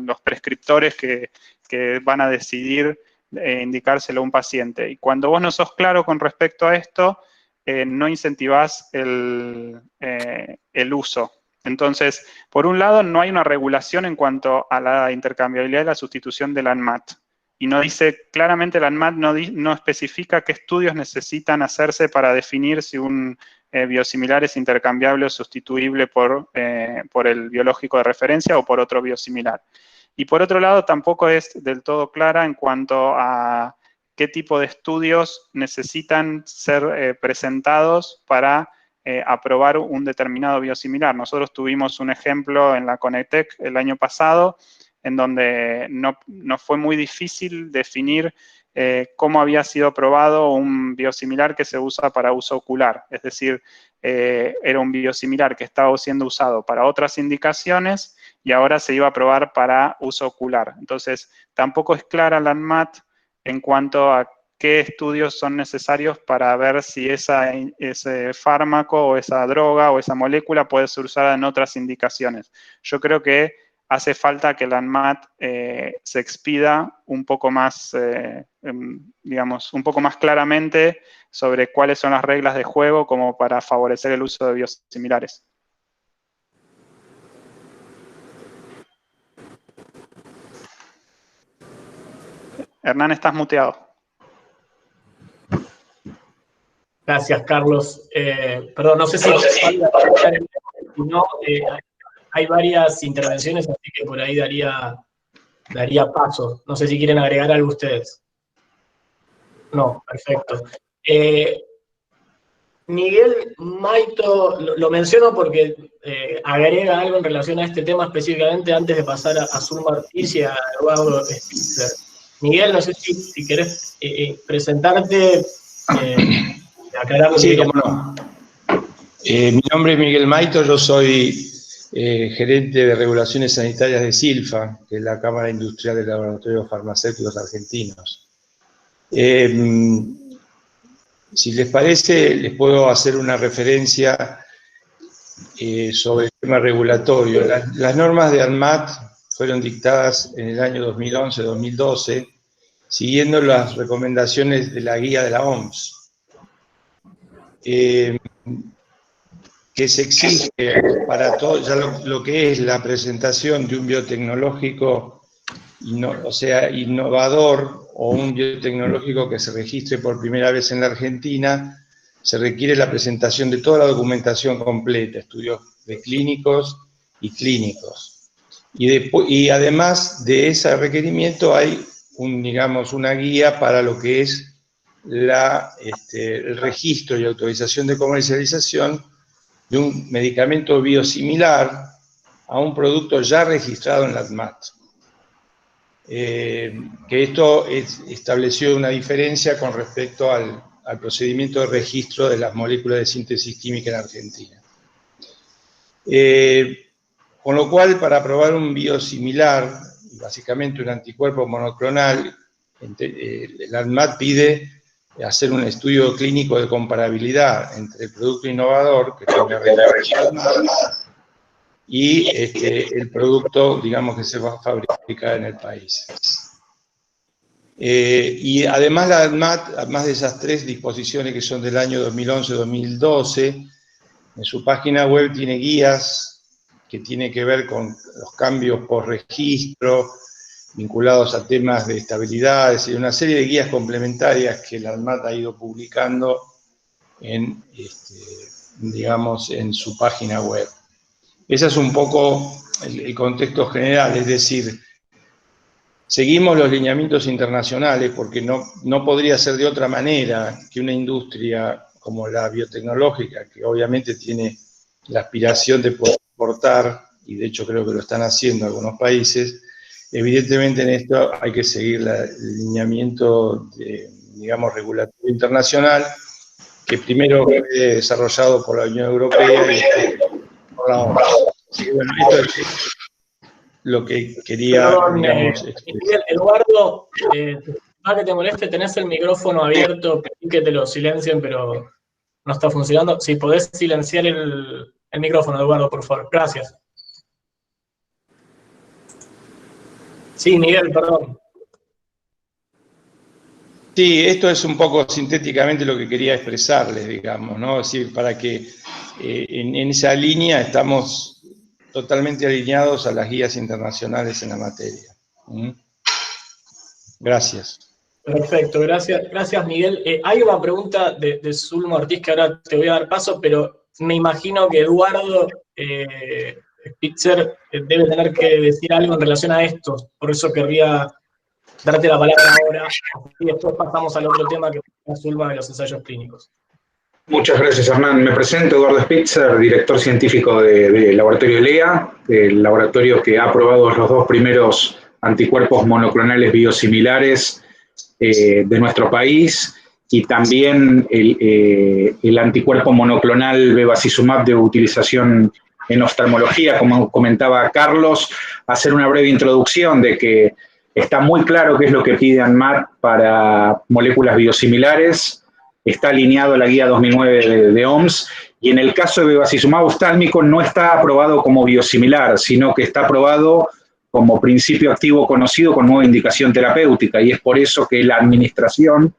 los prescriptores que van a decidir indicárselo a un paciente. Y cuando vos no sos claro con respecto a esto, no incentivás el uso. Entonces, por un lado, no hay una regulación en cuanto a la intercambiabilidad y la sustitución de la ANMAT. Y no dice, claramente la ANMAT no especifica qué estudios necesitan hacerse para definir si un biosimilar es intercambiable o sustituible por el biológico de referencia o por otro biosimilar. Y por otro lado, tampoco es del todo clara en cuanto a qué tipo de estudios necesitan ser presentados para aprobar un determinado biosimilar. Nosotros tuvimos un ejemplo en la Conetec el año pasado, en donde no fue muy difícil definir cómo había sido aprobado un biosimilar que se usa para uso ocular. Es decir, era un biosimilar que estaba siendo usado para otras indicaciones y ahora se iba a aprobar para uso ocular. Entonces, tampoco es clara la ANMAT en cuanto a qué estudios son necesarios para ver si ese fármaco o esa droga o esa molécula puede ser usada en otras indicaciones. Yo creo que hace falta que la ANMAT se expida un poco más, digamos, un poco más claramente sobre cuáles son las reglas de juego como para favorecer el uso de biosimilares. Hernán, estás muteado. Gracias, Carlos. Perdón, no sé si no, hay varias intervenciones, así que por ahí daría paso. No sé si quieren agregar algo ustedes. No, perfecto. Miguel Maito, lo menciono porque agrega algo en relación a este tema específicamente antes de pasar a Zulma Ortiz y a Eduardo Spitzer. Miguel, no sé si querés presentarte. Sí, cómo no. Mi nombre es Miguel Maito, yo soy gerente de regulaciones sanitarias de SILFA, que es la Cámara Industrial de Laboratorios Farmacéuticos Argentinos. Si les parece, les puedo hacer una referencia sobre el tema regulatorio. Las normas de ANMAT fueron dictadas en el año 2011-2012, siguiendo las recomendaciones de la guía de la OMS. Que se exige para todo ya lo que es la presentación de un biotecnológico innovador o un biotecnológico que se registre por primera vez en la Argentina, se requiere la presentación de toda la documentación completa, estudios preclínicos y clínicos. Y además de ese requerimiento hay una guía para lo que es el registro y autorización de comercialización de un medicamento biosimilar a un producto ya registrado en la ANMAT. Que esto estableció una diferencia con respecto al procedimiento de registro de las moléculas de síntesis química en Argentina. Con lo cual, para aprobar un biosimilar, básicamente un anticuerpo monoclonal, la ANMAT pide hacer un estudio clínico de comparabilidad entre el producto innovador, que tenga registración, y el producto, digamos, que se va a fabricar en el país. Y además la ANMAT, además de esas 3 disposiciones que son del año 2011-2012, en su página web tiene guías que tienen que ver con los cambios por registro, vinculados a temas de estabilidad, es decir, una serie de guías complementarias que la ANMAT ha ido publicando digamos, en su página web. Ese es un poco el contexto general, es decir, seguimos los lineamientos internacionales porque no podría ser de otra manera que una industria como la biotecnológica, que obviamente tiene la aspiración de poder exportar, y de hecho creo que lo están haciendo algunos países, evidentemente en esto hay que seguir el lineamiento, digamos, regulatorio internacional, que primero fue desarrollado por la Unión Europea y por la OMS. Así que bueno, esto es lo que quería, digamos, Miguel, Eduardo, más que te moleste, tenés el micrófono abierto, pedí que te lo silencien, pero no está funcionando. Si podés silenciar el micrófono, Eduardo, por favor. Gracias. Sí, Miguel, perdón. Sí, esto es un poco sintéticamente lo que quería expresarles, digamos, ¿no? Es decir, para que en esa línea estamos totalmente alineados a las guías internacionales en la materia. Gracias. Perfecto, gracias Miguel. Hay una pregunta de Zulma Ortiz que ahora te voy a dar paso, pero me imagino que Eduardo Spitzer debe tener que decir algo en relación a esto, por eso querría darte la palabra ahora y después pasamos al otro tema que es Zulma de los ensayos clínicos. Muchas gracias, Hernán. Me presento, Eduardo Spitzer, director científico del laboratorio LEA, el laboratorio que ha aprobado los 2 primeros anticuerpos monoclonales biosimilares de nuestro país, y también el anticuerpo monoclonal bevacizumab de utilización en oftalmología, como comentaba Carlos. Hacer una breve introducción de que está muy claro qué es lo que pide ANMAT para moléculas biosimilares, está alineado a la guía 2009 de OMS, y en el caso de bevacizumab oftálmico no está aprobado como biosimilar, sino que está aprobado como principio activo conocido con nueva indicación terapéutica, y es por eso que la administración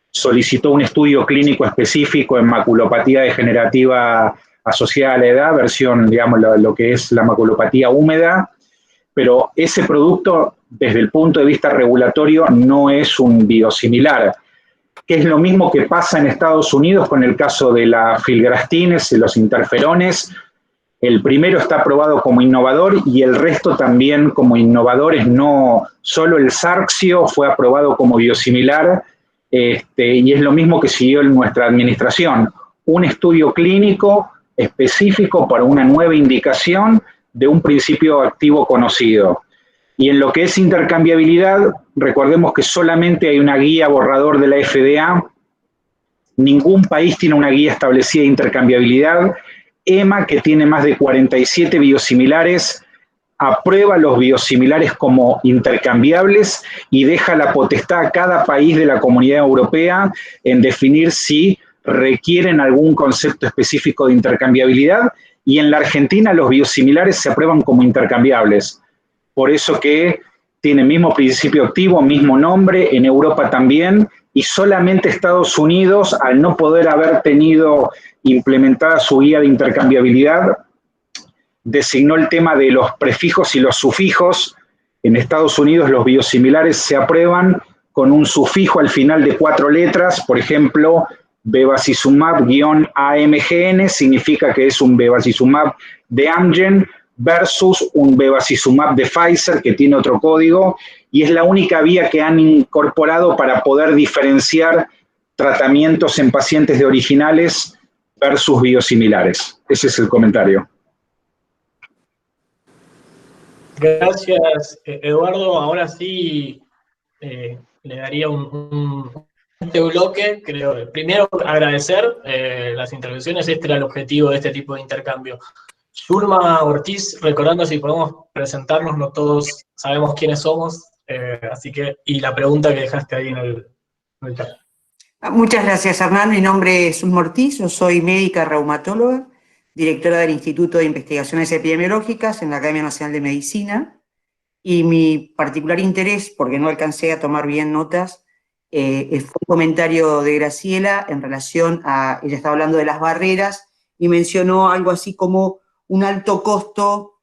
solicitó un estudio clínico específico en maculopatía degenerativa asociada a la edad, versión, digamos, lo que es la maculopatía húmeda, pero ese producto, desde el punto de vista regulatorio, no es un biosimilar, que es lo mismo que pasa en Estados Unidos con el caso de las filgrastines y los interferones. El primero está aprobado como innovador y el resto también como innovadores. No solo el Sarxio fue aprobado como biosimilar, y es lo mismo que siguió en nuestra administración. Un estudio clínico específico para una nueva indicación de un principio activo conocido. Y en lo que es intercambiabilidad, recordemos que solamente hay una guía borrador de la FDA. Ningún país tiene una guía establecida de intercambiabilidad. EMA, que tiene más de 47 biosimilares, aprueba los biosimilares como intercambiables y deja la potestad a cada país de la Comunidad Europea en definir si requieren algún concepto específico de intercambiabilidad, y en la Argentina los biosimilares se aprueban como intercambiables. Por eso que tiene mismo principio activo, mismo nombre, en Europa también, y solamente Estados Unidos, al no poder haber tenido implementada su guía de intercambiabilidad, designó el tema de los prefijos y los sufijos En Estados Unidos los biosimilares se aprueban con un sufijo al final de 4 letras, por ejemplo, bevacizumab-AMGN significa que es un bevacizumab de Amgen versus un bevacizumab de Pfizer que tiene otro código, y es la única vía que han incorporado para poder diferenciar tratamientos en pacientes de originales versus biosimilares. Ese es el comentario. Gracias, Eduardo. Ahora sí le daría este bloque. Creo, primero agradecer las intervenciones. Este era el objetivo de este tipo de intercambio. Zulma Ortiz, recordando si podemos presentarnos, no todos sabemos quiénes somos, así que, y la pregunta que dejaste ahí en el chat. Muchas gracias, Hernán. Mi nombre es Zulma Ortiz, yo soy médica reumatóloga, directora del Instituto de Investigaciones Epidemiológicas en la Academia Nacional de Medicina, y mi particular interés, porque no alcancé a tomar bien notas, fue un comentario de Graciela en relación a, ella estaba hablando de las barreras, y mencionó algo así como un alto costo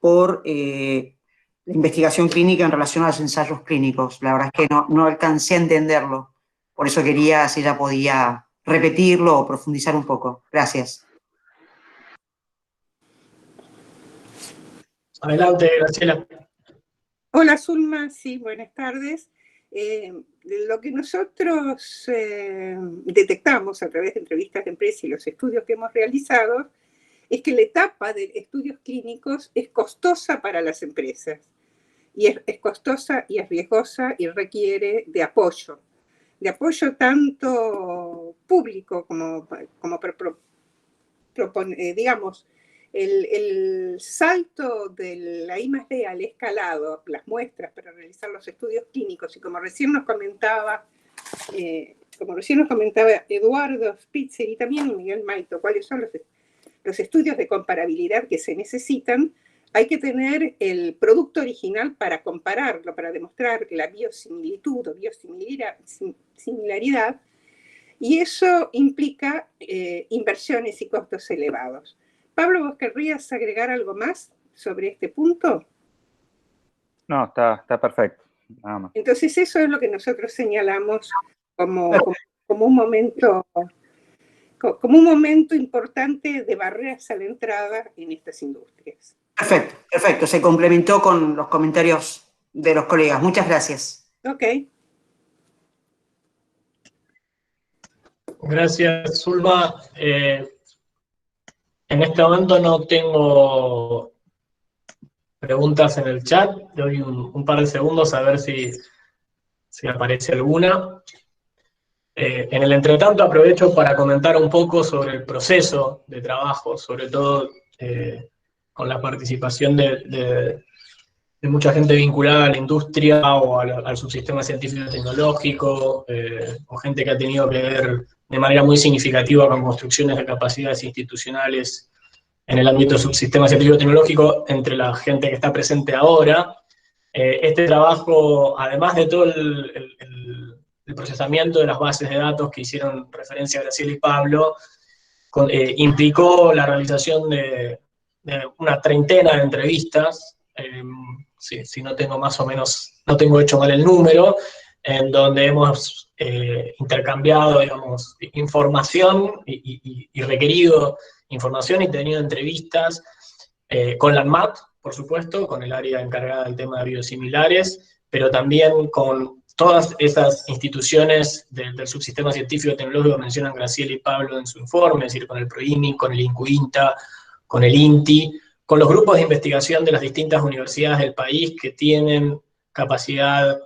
por la investigación clínica en relación a los ensayos clínicos. La verdad es que no alcancé a entenderlo. Por eso quería, si ella podía repetirlo o profundizar un poco. Gracias. Adelante, Graciela. Hola, Zulma. Sí, buenas tardes. Lo que nosotros detectamos a través de entrevistas de empresa y los estudios que hemos realizado es que la etapa de estudios clínicos es costosa para las empresas. Y es costosa y es riesgosa y requiere de apoyo tanto público como digamos, el salto de la I+D al escalado, las muestras para realizar los estudios clínicos, y como recién nos comentaba Eduardo Spitzer y también Miguel Maito, cuáles son los estudios de comparabilidad que se necesitan. Hay que tener el producto original para compararlo, para demostrar la biosimilitud o biosimilaridad, y eso implica inversiones y costos elevados. Pablo, ¿vos querrías agregar algo más sobre este punto? No, está perfecto, nada más. Entonces eso es lo que nosotros señalamos como un momento importante de barreras a la entrada en estas industrias. Perfecto. Se complementó con los comentarios de los colegas. Muchas gracias. Ok. Gracias, Zulma. En este momento no tengo preguntas en el chat. Doy un par de segundos a ver si aparece alguna. En el entretanto aprovecho para comentar un poco sobre el proceso de trabajo, sobre todo con la participación de mucha gente vinculada a la industria o al subsistema científico y tecnológico, o gente que ha tenido que ver de manera muy significativa con construcciones de capacidades institucionales en el ámbito del subsistema científico y tecnológico, entre la gente que está presente ahora. Este trabajo, además de todo el procesamiento de las bases de datos que hicieron referencia a Graciela y Pablo, implicó la realización de una treintena de entrevistas, si no tengo más o menos, no tengo hecho mal el número, en donde hemos intercambiado, digamos, información y requerido información y tenido entrevistas con la ANMAT, por supuesto, con el área encargada del tema de biosimilares, pero también con todas esas instituciones del subsistema científico y tecnológico que mencionan Graciela y Pablo en su informe, es decir, con el PROINI, con el INCUINTA, con el INTI, con los grupos de investigación de las distintas universidades del país que tienen capacidad,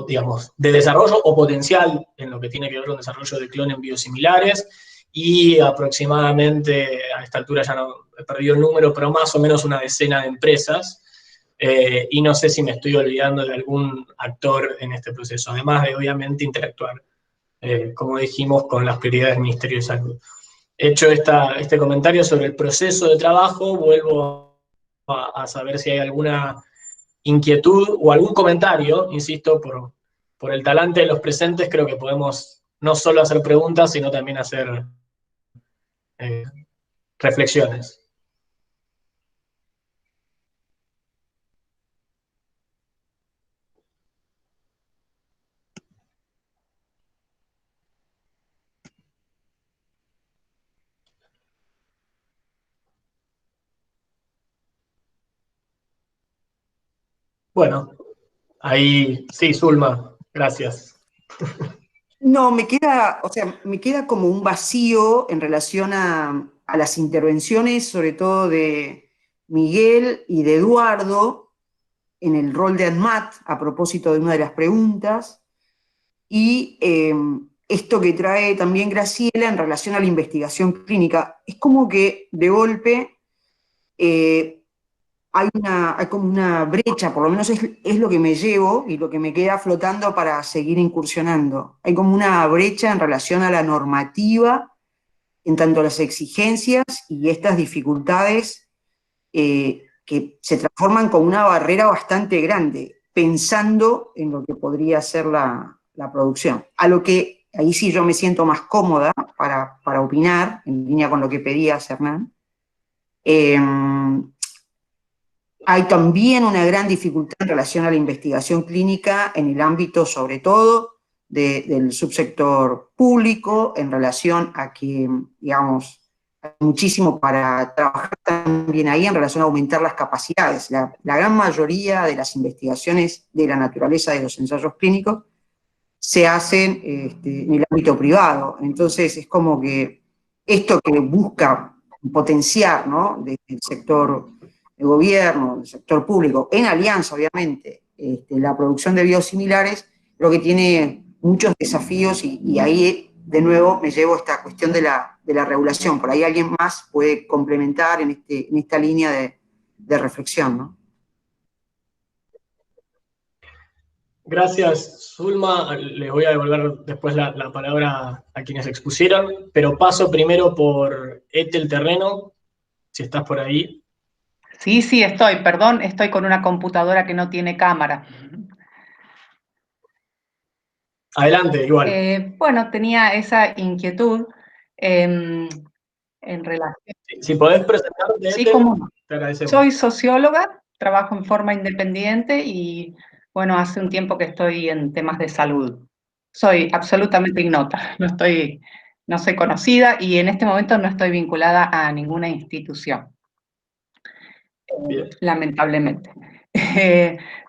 digamos, de desarrollo o potencial en lo que tiene que ver con desarrollo de clones biosimilares, y aproximadamente, a esta altura ya no he perdido el número, pero más o menos una decena de empresas, y no sé si me estoy olvidando de algún actor en este proceso, además de obviamente interactuar, como dijimos, con las prioridades del Ministerio de Salud. Hecho este comentario sobre el proceso de trabajo, vuelvo a saber si hay alguna inquietud o algún comentario, insisto, por el talante de los presentes. Creo que podemos no solo hacer preguntas, sino también hacer reflexiones. Bueno, ahí sí, Zulma, gracias. No, me queda, o sea, me queda como un vacío en relación a las intervenciones, sobre todo de Miguel y de Eduardo, en el rol de ANMAT, a propósito de una de las preguntas, y esto que trae también Graciela en relación a la investigación clínica. Es como que de golpe hay como una brecha, por lo menos es lo que me llevo y lo que me queda flotando para seguir incursionando. Hay como una brecha en relación a la normativa, en tanto las exigencias y estas dificultades que se transforman como una barrera bastante grande, pensando en lo que podría ser la producción. A lo que ahí sí yo me siento más cómoda para opinar, en línea con lo que pedías, Hernán. Hay también una gran dificultad en relación a la investigación clínica en el ámbito, sobre todo, del subsector público, en relación a que, digamos, hay muchísimo para trabajar también ahí en relación a aumentar las capacidades. La gran mayoría de las investigaciones de la naturaleza de los ensayos clínicos se hacen en el ámbito privado. Entonces, es como que esto que busca potenciar, ¿no?, del sector de gobierno, del sector público, en alianza, obviamente, la producción de biosimilares, lo que tiene muchos desafíos y ahí, de nuevo, me llevo esta cuestión de la regulación. Por ahí alguien más puede complementar en esta línea de reflexión, ¿no? Gracias, Zulma. Les voy a devolver después la palabra a quienes expusieron, pero paso primero por Ethel Terreno, si estás por ahí. Sí, sí, estoy, perdón, estoy con una computadora que no tiene cámara. Adelante, igual. Bueno, tenía esa inquietud en relación... Si podés presentarte, Sí, Ethel, cómo no. te agradecemos. Soy socióloga, trabajo en forma independiente y, bueno, hace un tiempo que estoy en temas de salud. Soy absolutamente ignota, no soy conocida y en este momento no estoy vinculada a ninguna institución. Lamentablemente.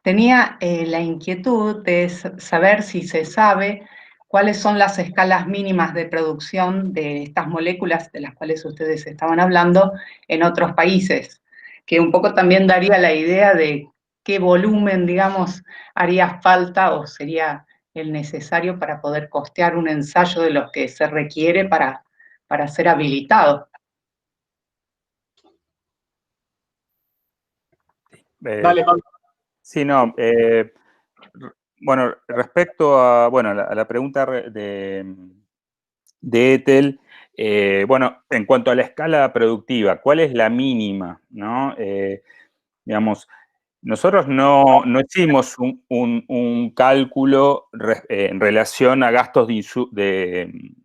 Tenía la inquietud de saber si se sabe cuáles son las escalas mínimas de producción de estas moléculas de las cuales ustedes estaban hablando en otros países, que un poco también daría la idea de qué volumen, digamos, haría falta o sería el necesario para poder costear un ensayo de los que se requiere para ser habilitado. Dale, Pablo. Sí, no. Bueno, respecto a la pregunta de Ethel, bueno, en cuanto a la escala productiva, ¿cuál es la mínima, no? Digamos, nosotros no hicimos un cálculo en relación a gastos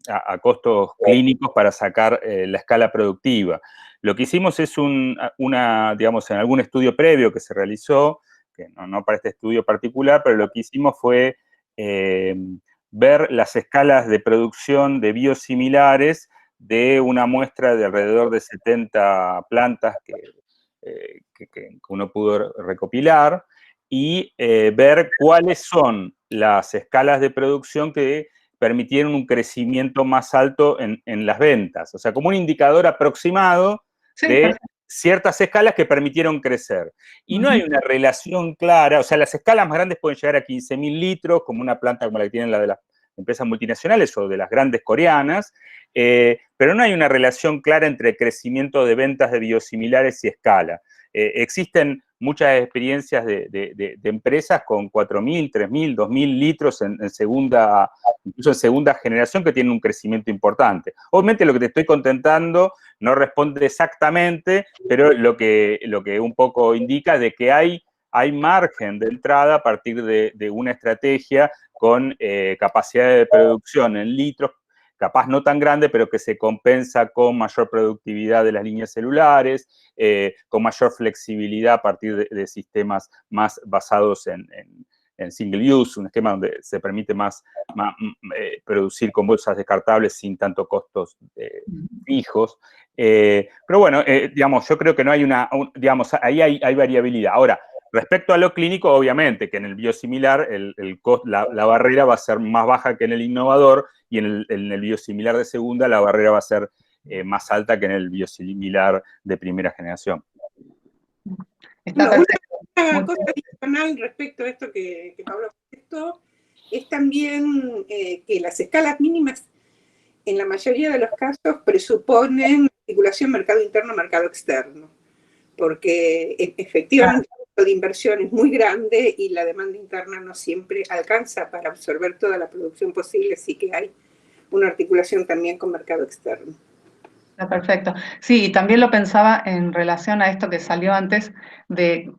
a costos clínicos para sacar la escala productiva. Lo que hicimos es digamos, en algún estudio previo que se realizó, que no para este estudio particular, pero lo que hicimos fue ver las escalas de producción de biosimilares de una muestra de alrededor de 70 plantas que uno pudo recopilar y ver cuáles son las escalas de producción que permitieron un crecimiento más alto en las ventas. O sea, como un indicador aproximado de ciertas escalas que permitieron crecer. Y no hay una relación clara, o sea, las escalas más grandes pueden llegar a 15.000 litros, como una planta como la que tienen la de las empresas multinacionales o de las grandes coreanas, pero no hay una relación clara entre crecimiento de ventas de biosimilares y escala. Existen muchas experiencias de empresas con 4.000, 3.000, 2.000 litros incluso en segunda generación que tienen un crecimiento importante. Obviamente lo que te estoy contentando no responde exactamente, pero lo que un poco indica de que hay margen de entrada a partir de una estrategia con capacidad de producción en litros, capaz no tan grande, pero que se compensa con mayor productividad de las líneas celulares, con mayor flexibilidad a partir de sistemas más basados en single use, un esquema donde se permite más producir con bolsas descartables sin tanto costos fijos. Pero bueno, digamos, yo creo que no hay digamos, ahí hay variabilidad. Ahora, Respecto a lo clínico, obviamente, que en el biosimilar la barrera va a ser más baja que en el innovador, y en el biosimilar de segunda la barrera va a ser más alta que en el biosimilar de primera generación. Una cosa adicional respecto a esto que Pablo comentó, es también que las escalas mínimas en la mayoría de los casos presuponen articulación mercado interno-mercado externo, porque efectivamente el costo de inversión es muy grande y la demanda interna no siempre alcanza para absorber toda la producción posible, así que hay una articulación también con mercado externo. Perfecto. Sí, y también lo pensaba en relación a esto que salió antes de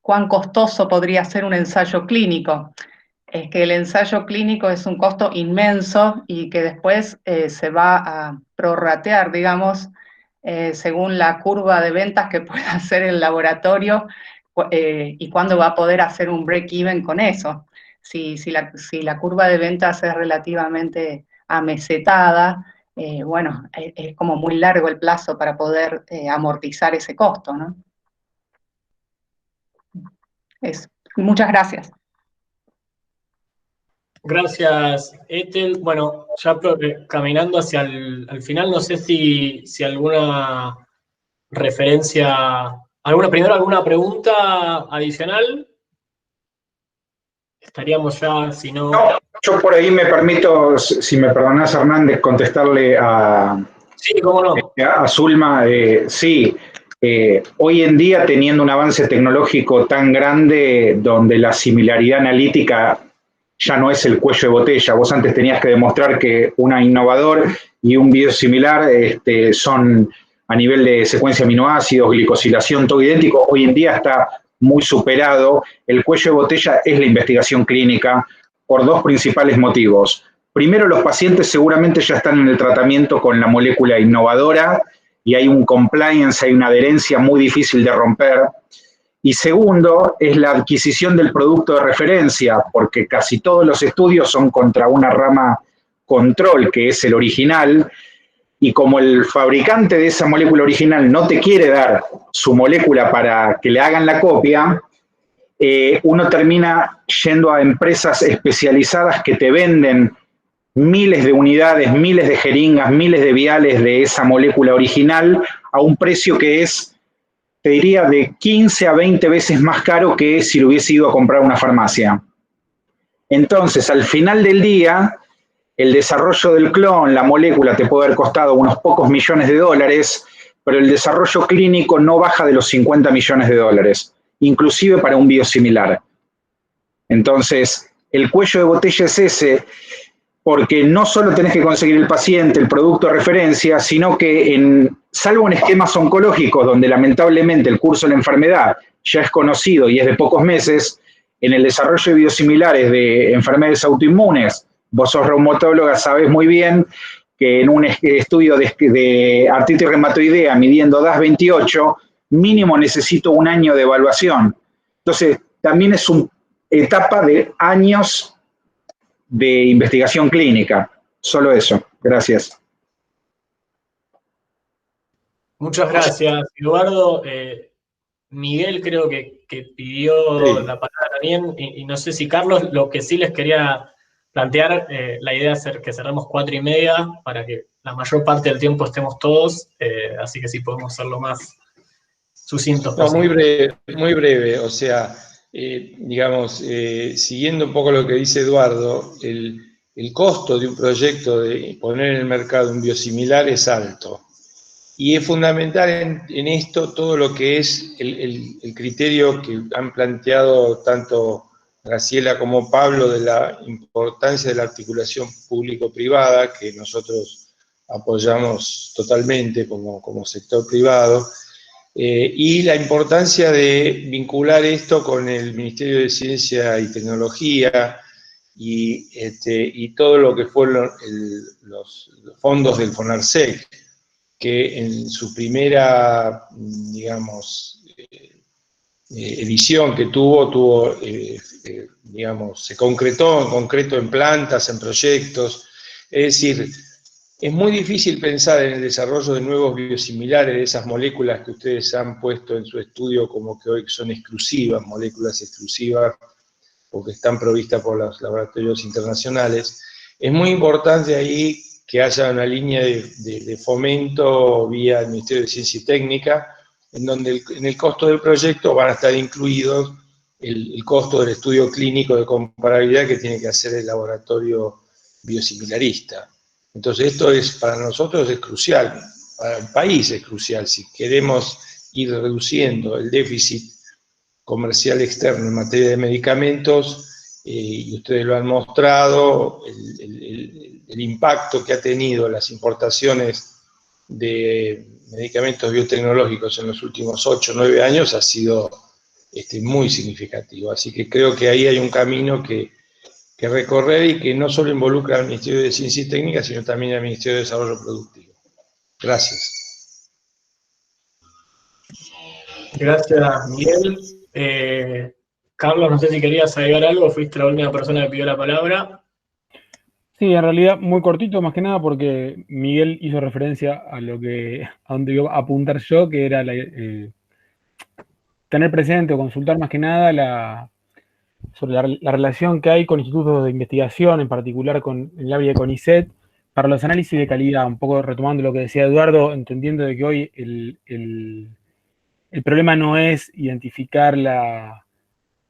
cuán costoso podría ser un ensayo clínico. Es que el ensayo clínico es un costo inmenso y que después se va a prorratear, digamos, según la curva de ventas que pueda hacer el laboratorio y cuándo va a poder hacer un break-even con eso. Si la curva de ventas es relativamente amesetada, bueno, es como muy largo el plazo para poder amortizar ese costo, ¿no? Muchas gracias. Gracias, Ethel. Bueno, ya caminando hacia el final, no sé si alguna referencia, primero alguna pregunta adicional. Estaríamos ya, si no... No, yo por ahí me permito, si me perdonás, Hernández, contestarle a... Sí, cómo no. A Zulma, sí. Hoy en día, teniendo un avance tecnológico tan grande, donde la similaridad analítica ya no es el cuello de botella. Vos antes tenías que demostrar que una innovador y un biosimilar son a nivel de secuencia de aminoácidos, glicosilación, todo idéntico. Hoy en día está muy superado. El cuello de botella es la investigación clínica por dos principales motivos. Primero, los pacientes seguramente ya están en el tratamiento con la molécula innovadora y hay un compliance, hay una adherencia muy difícil de romper. Y segundo, es la adquisición del producto de referencia, porque casi todos los estudios son contra una rama control, que es el original, y como el fabricante de esa molécula original no te quiere dar su molécula para que le hagan la copia, uno termina yendo a empresas especializadas que te venden miles de unidades, miles de jeringas, miles de viales de esa molécula original a un precio que es, te diría, de 15 a 20 veces más caro que si lo hubiese ido a comprar a una farmacia. Entonces, al final del día, el desarrollo del clon, la molécula, te puede haber costado unos pocos millones de dólares, pero el desarrollo clínico no baja de los 50 millones de dólares, inclusive para un biosimilar. Entonces, el cuello de botella es ese, porque no solo tenés que conseguir el paciente, el producto de referencia, sino que salvo en esquemas oncológicos, donde lamentablemente el curso de la enfermedad ya es conocido y es de pocos meses, en el desarrollo de biosimilares de enfermedades autoinmunes, vos sos reumatóloga, sabés muy bien que en un estudio de artritis reumatoidea midiendo DAS28, mínimo necesito un año de evaluación. Entonces, también es una etapa de años de investigación clínica. Solo eso. Gracias. Muchas gracias, Eduardo. Miguel creo que pidió la palabra también, y no sé si Carlos, lo que sí les quería plantear, la idea es que cerremos 4:30 para que la mayor parte del tiempo estemos todos, así que sí podemos hacerlo más sucintos posible. Muy breve, o sea, digamos, siguiendo un poco lo que dice Eduardo, el costo de un proyecto de poner en el mercado un biosimilar es alto. Y es fundamental en esto todo lo que es el criterio que han planteado tanto Graciela como Pablo de la importancia de la articulación público-privada, que nosotros apoyamos totalmente como sector privado, y la importancia de vincular esto con el Ministerio de Ciencia y Tecnología y todo lo que fueron los fondos del FONARSEC, que en su primera, digamos, edición que tuvo digamos, se concretó en concreto en plantas, en proyectos. Es decir, Es muy difícil pensar en el desarrollo de nuevos biosimilares de esas moléculas que ustedes han puesto en su estudio como que hoy son exclusivas, moléculas exclusivas, porque están provistas por los laboratorios internacionales. Es muy importante ahí que haya una línea de fomento vía el Ministerio de Ciencia y Técnica, en donde en el costo del proyecto van a estar incluidos el costo del estudio clínico de comparabilidad que tiene que hacer el laboratorio biosimilarista. Entonces esto para nosotros es crucial, para el país es crucial. Si queremos ir reduciendo el déficit comercial externo en materia de medicamentos, y ustedes lo han mostrado, el impacto que ha tenido las importaciones de medicamentos biotecnológicos en los últimos 8 o 9 años ha sido muy significativo. Así que creo que ahí hay un camino que recorrer y que no solo involucra al Ministerio de Ciencia y Técnica, sino también al Ministerio de Desarrollo Productivo. Gracias. Gracias, Miguel. Carlos, no sé si querías agregar algo, fuiste la última persona que pidió la palabra. Sí, en realidad muy cortito, más que nada porque Miguel hizo referencia a donde iba a apuntar yo, que era tener presente o consultar más que nada sobre la relación que hay con institutos de investigación, en particular con el área de CONICET, para los análisis de calidad, un poco retomando lo que decía Eduardo, entendiendo de que hoy el problema no es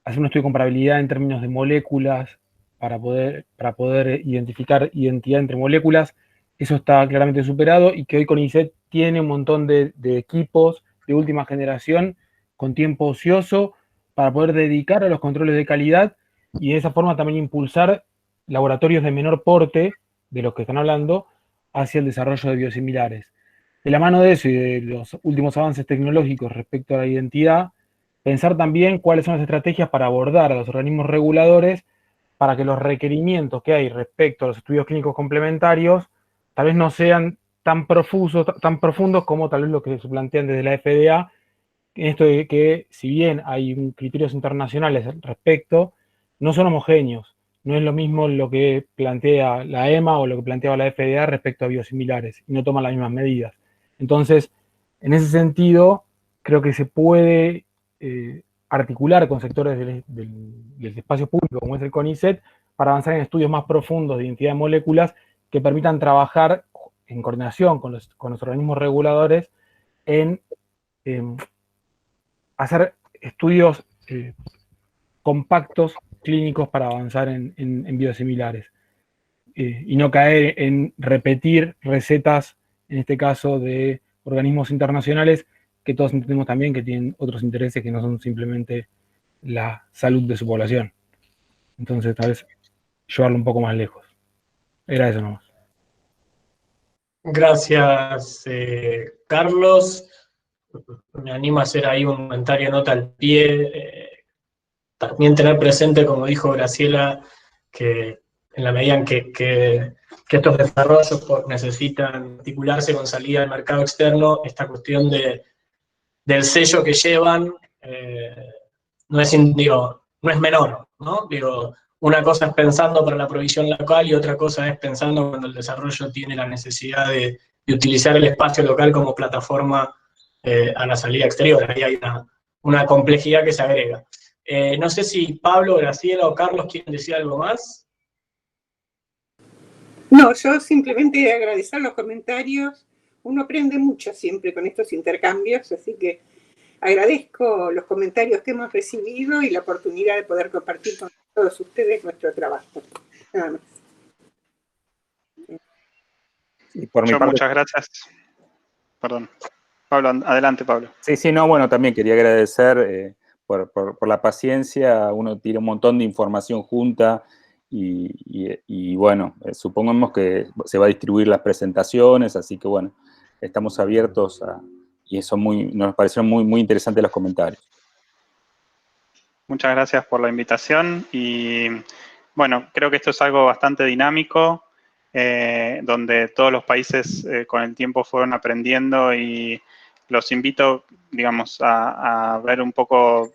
hacer un estudio de comparabilidad en términos de moléculas para poder identificar identidad entre moléculas. Eso está claramente superado y que hoy CONICET tiene un montón de equipos de última generación con tiempo ocioso para poder dedicar a los controles de calidad y de esa forma también impulsar laboratorios de menor porte, de los que están hablando, hacia el desarrollo de biosimilares. De la mano de eso y de los últimos avances tecnológicos respecto a la identidad, pensar también cuáles son las estrategias para abordar a los organismos reguladores para que los requerimientos que hay respecto a los estudios clínicos complementarios tal vez no sean tan profundos como tal vez lo que se plantean desde la FDA, en esto de que si bien hay criterios internacionales al respecto, no son homogéneos. No es lo mismo lo que plantea la EMA o lo que planteaba la FDA respecto a biosimilares y no toman las mismas medidas. Entonces, en ese sentido, creo que se puede articular con sectores del espacio público, como es el CONICET, para avanzar en estudios más profundos de identidad de moléculas que permitan trabajar en coordinación con los organismos reguladores en hacer estudios compactos clínicos para avanzar en biosimilares y no caer en repetir recetas, en este caso de organismos internacionales, que todos entendemos también que tienen otros intereses que no son simplemente la salud de su población. Entonces, tal vez llevarlo un poco más lejos. Era eso nomás. Gracias, Carlos. Me animo a hacer ahí un comentario nota al pie. También tener presente, como dijo Graciela, que en la medida en que estos desarrollos necesitan articularse con salida al mercado externo, esta cuestión del sello que llevan no es menor, ¿no? Digo, una cosa es pensando para la provisión local y otra cosa es pensando cuando el desarrollo tiene la necesidad de utilizar el espacio local como plataforma a la salida exterior. Ahí hay una complejidad que se agrega. No sé si Pablo, Graciela o Carlos quieren decir algo más. No, yo simplemente agradecer los comentarios. Uno aprende mucho siempre con estos intercambios, así que agradezco los comentarios que hemos recibido y la oportunidad de poder compartir con todos ustedes nuestro trabajo. Nada más. Muchas gracias. Perdón. Pablo, adelante, Pablo. Sí, no, bueno, también quería agradecer por la paciencia. Uno tira un montón de información junta y bueno, supongamos que se va a distribuir las presentaciones, así que bueno, estamos abiertos y eso nos parecieron muy interesantes los comentarios. Muchas gracias por la invitación y bueno, creo que esto es algo bastante dinámico, donde todos los países con el tiempo fueron aprendiendo y los invito, digamos, a ver un poco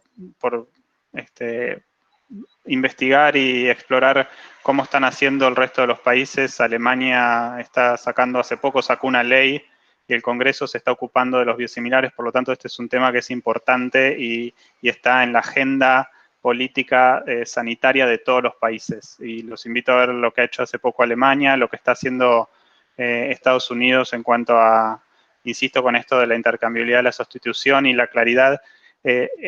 investigar y explorar cómo están haciendo el resto de los países. Alemania está hace poco sacó una ley y el Congreso se está ocupando de los biosimilares, por lo tanto este es un tema que es importante y está en la agenda política sanitaria de todos los países. Y los invito a ver lo que ha hecho hace poco Alemania, lo que está haciendo Estados Unidos en cuanto a, insisto con esto de la intercambiabilidad, la sustitución y la claridad.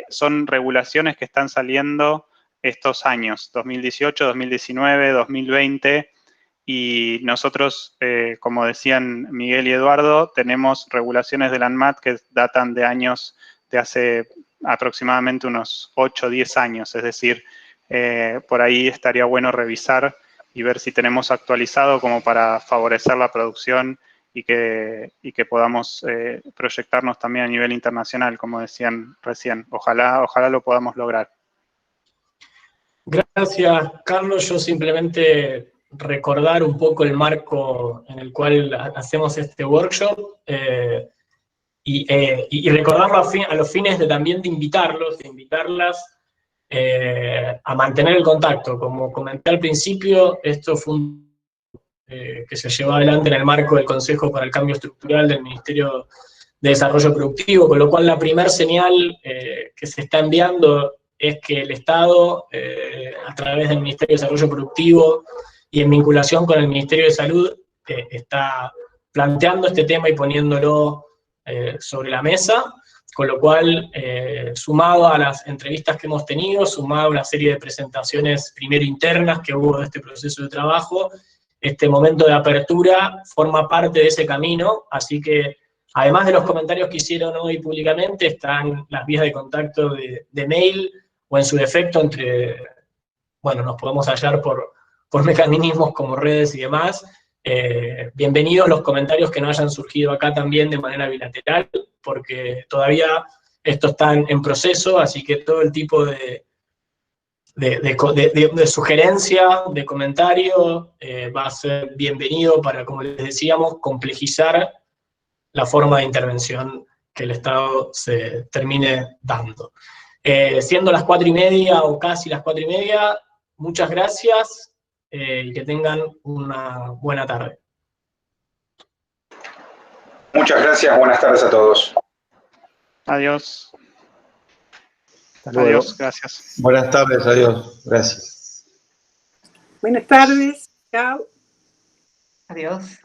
Son regulaciones que están saliendo estos años, 2018, 2019, 2020, y nosotros, como decían Miguel y Eduardo, tenemos regulaciones del ANMAT que datan de años, de hace aproximadamente unos 8 o 10 años, es decir, por ahí estaría bueno revisar y ver si tenemos actualizado como para favorecer la producción y que podamos proyectarnos también a nivel internacional, como decían recién. Ojalá lo podamos lograr. Gracias, Carlos. Yo simplemente recordar un poco el marco en el cual hacemos este workshop y recordarlo a los fines de también de invitarlos, de invitarlas a mantener el contacto. Como comenté al principio, esto fue que se llevó adelante en el marco del Consejo para el Cambio Estructural del Ministerio de Desarrollo Productivo, con lo cual la primer señal que se está enviando es que el Estado, a través del Ministerio de Desarrollo Productivo y en vinculación con el Ministerio de Salud, está planteando este tema y poniéndolo sobre la mesa, con lo cual, sumado a las entrevistas que hemos tenido, sumado a una serie de presentaciones primero internas que hubo de este proceso de trabajo, este momento de apertura forma parte de ese camino, así que además de los comentarios que hicieron hoy públicamente, están las vías de contacto de mail, o en su defecto nos podemos hallar por mecanismos como redes y demás. Bienvenidos los comentarios que no hayan surgido acá también de manera bilateral, porque todavía esto está en proceso, así que todo el tipo de sugerencia, de comentario, va a ser bienvenido para, como les decíamos, complejizar la forma de intervención que el Estado se termine dando. Siendo las 4:30 o casi las 4:30, muchas gracias y que tengan una buena tarde. Muchas gracias, buenas tardes a todos. Adiós. Luego. Adiós, gracias. Buenas tardes, adiós, gracias. Buenas tardes, chao. Adiós.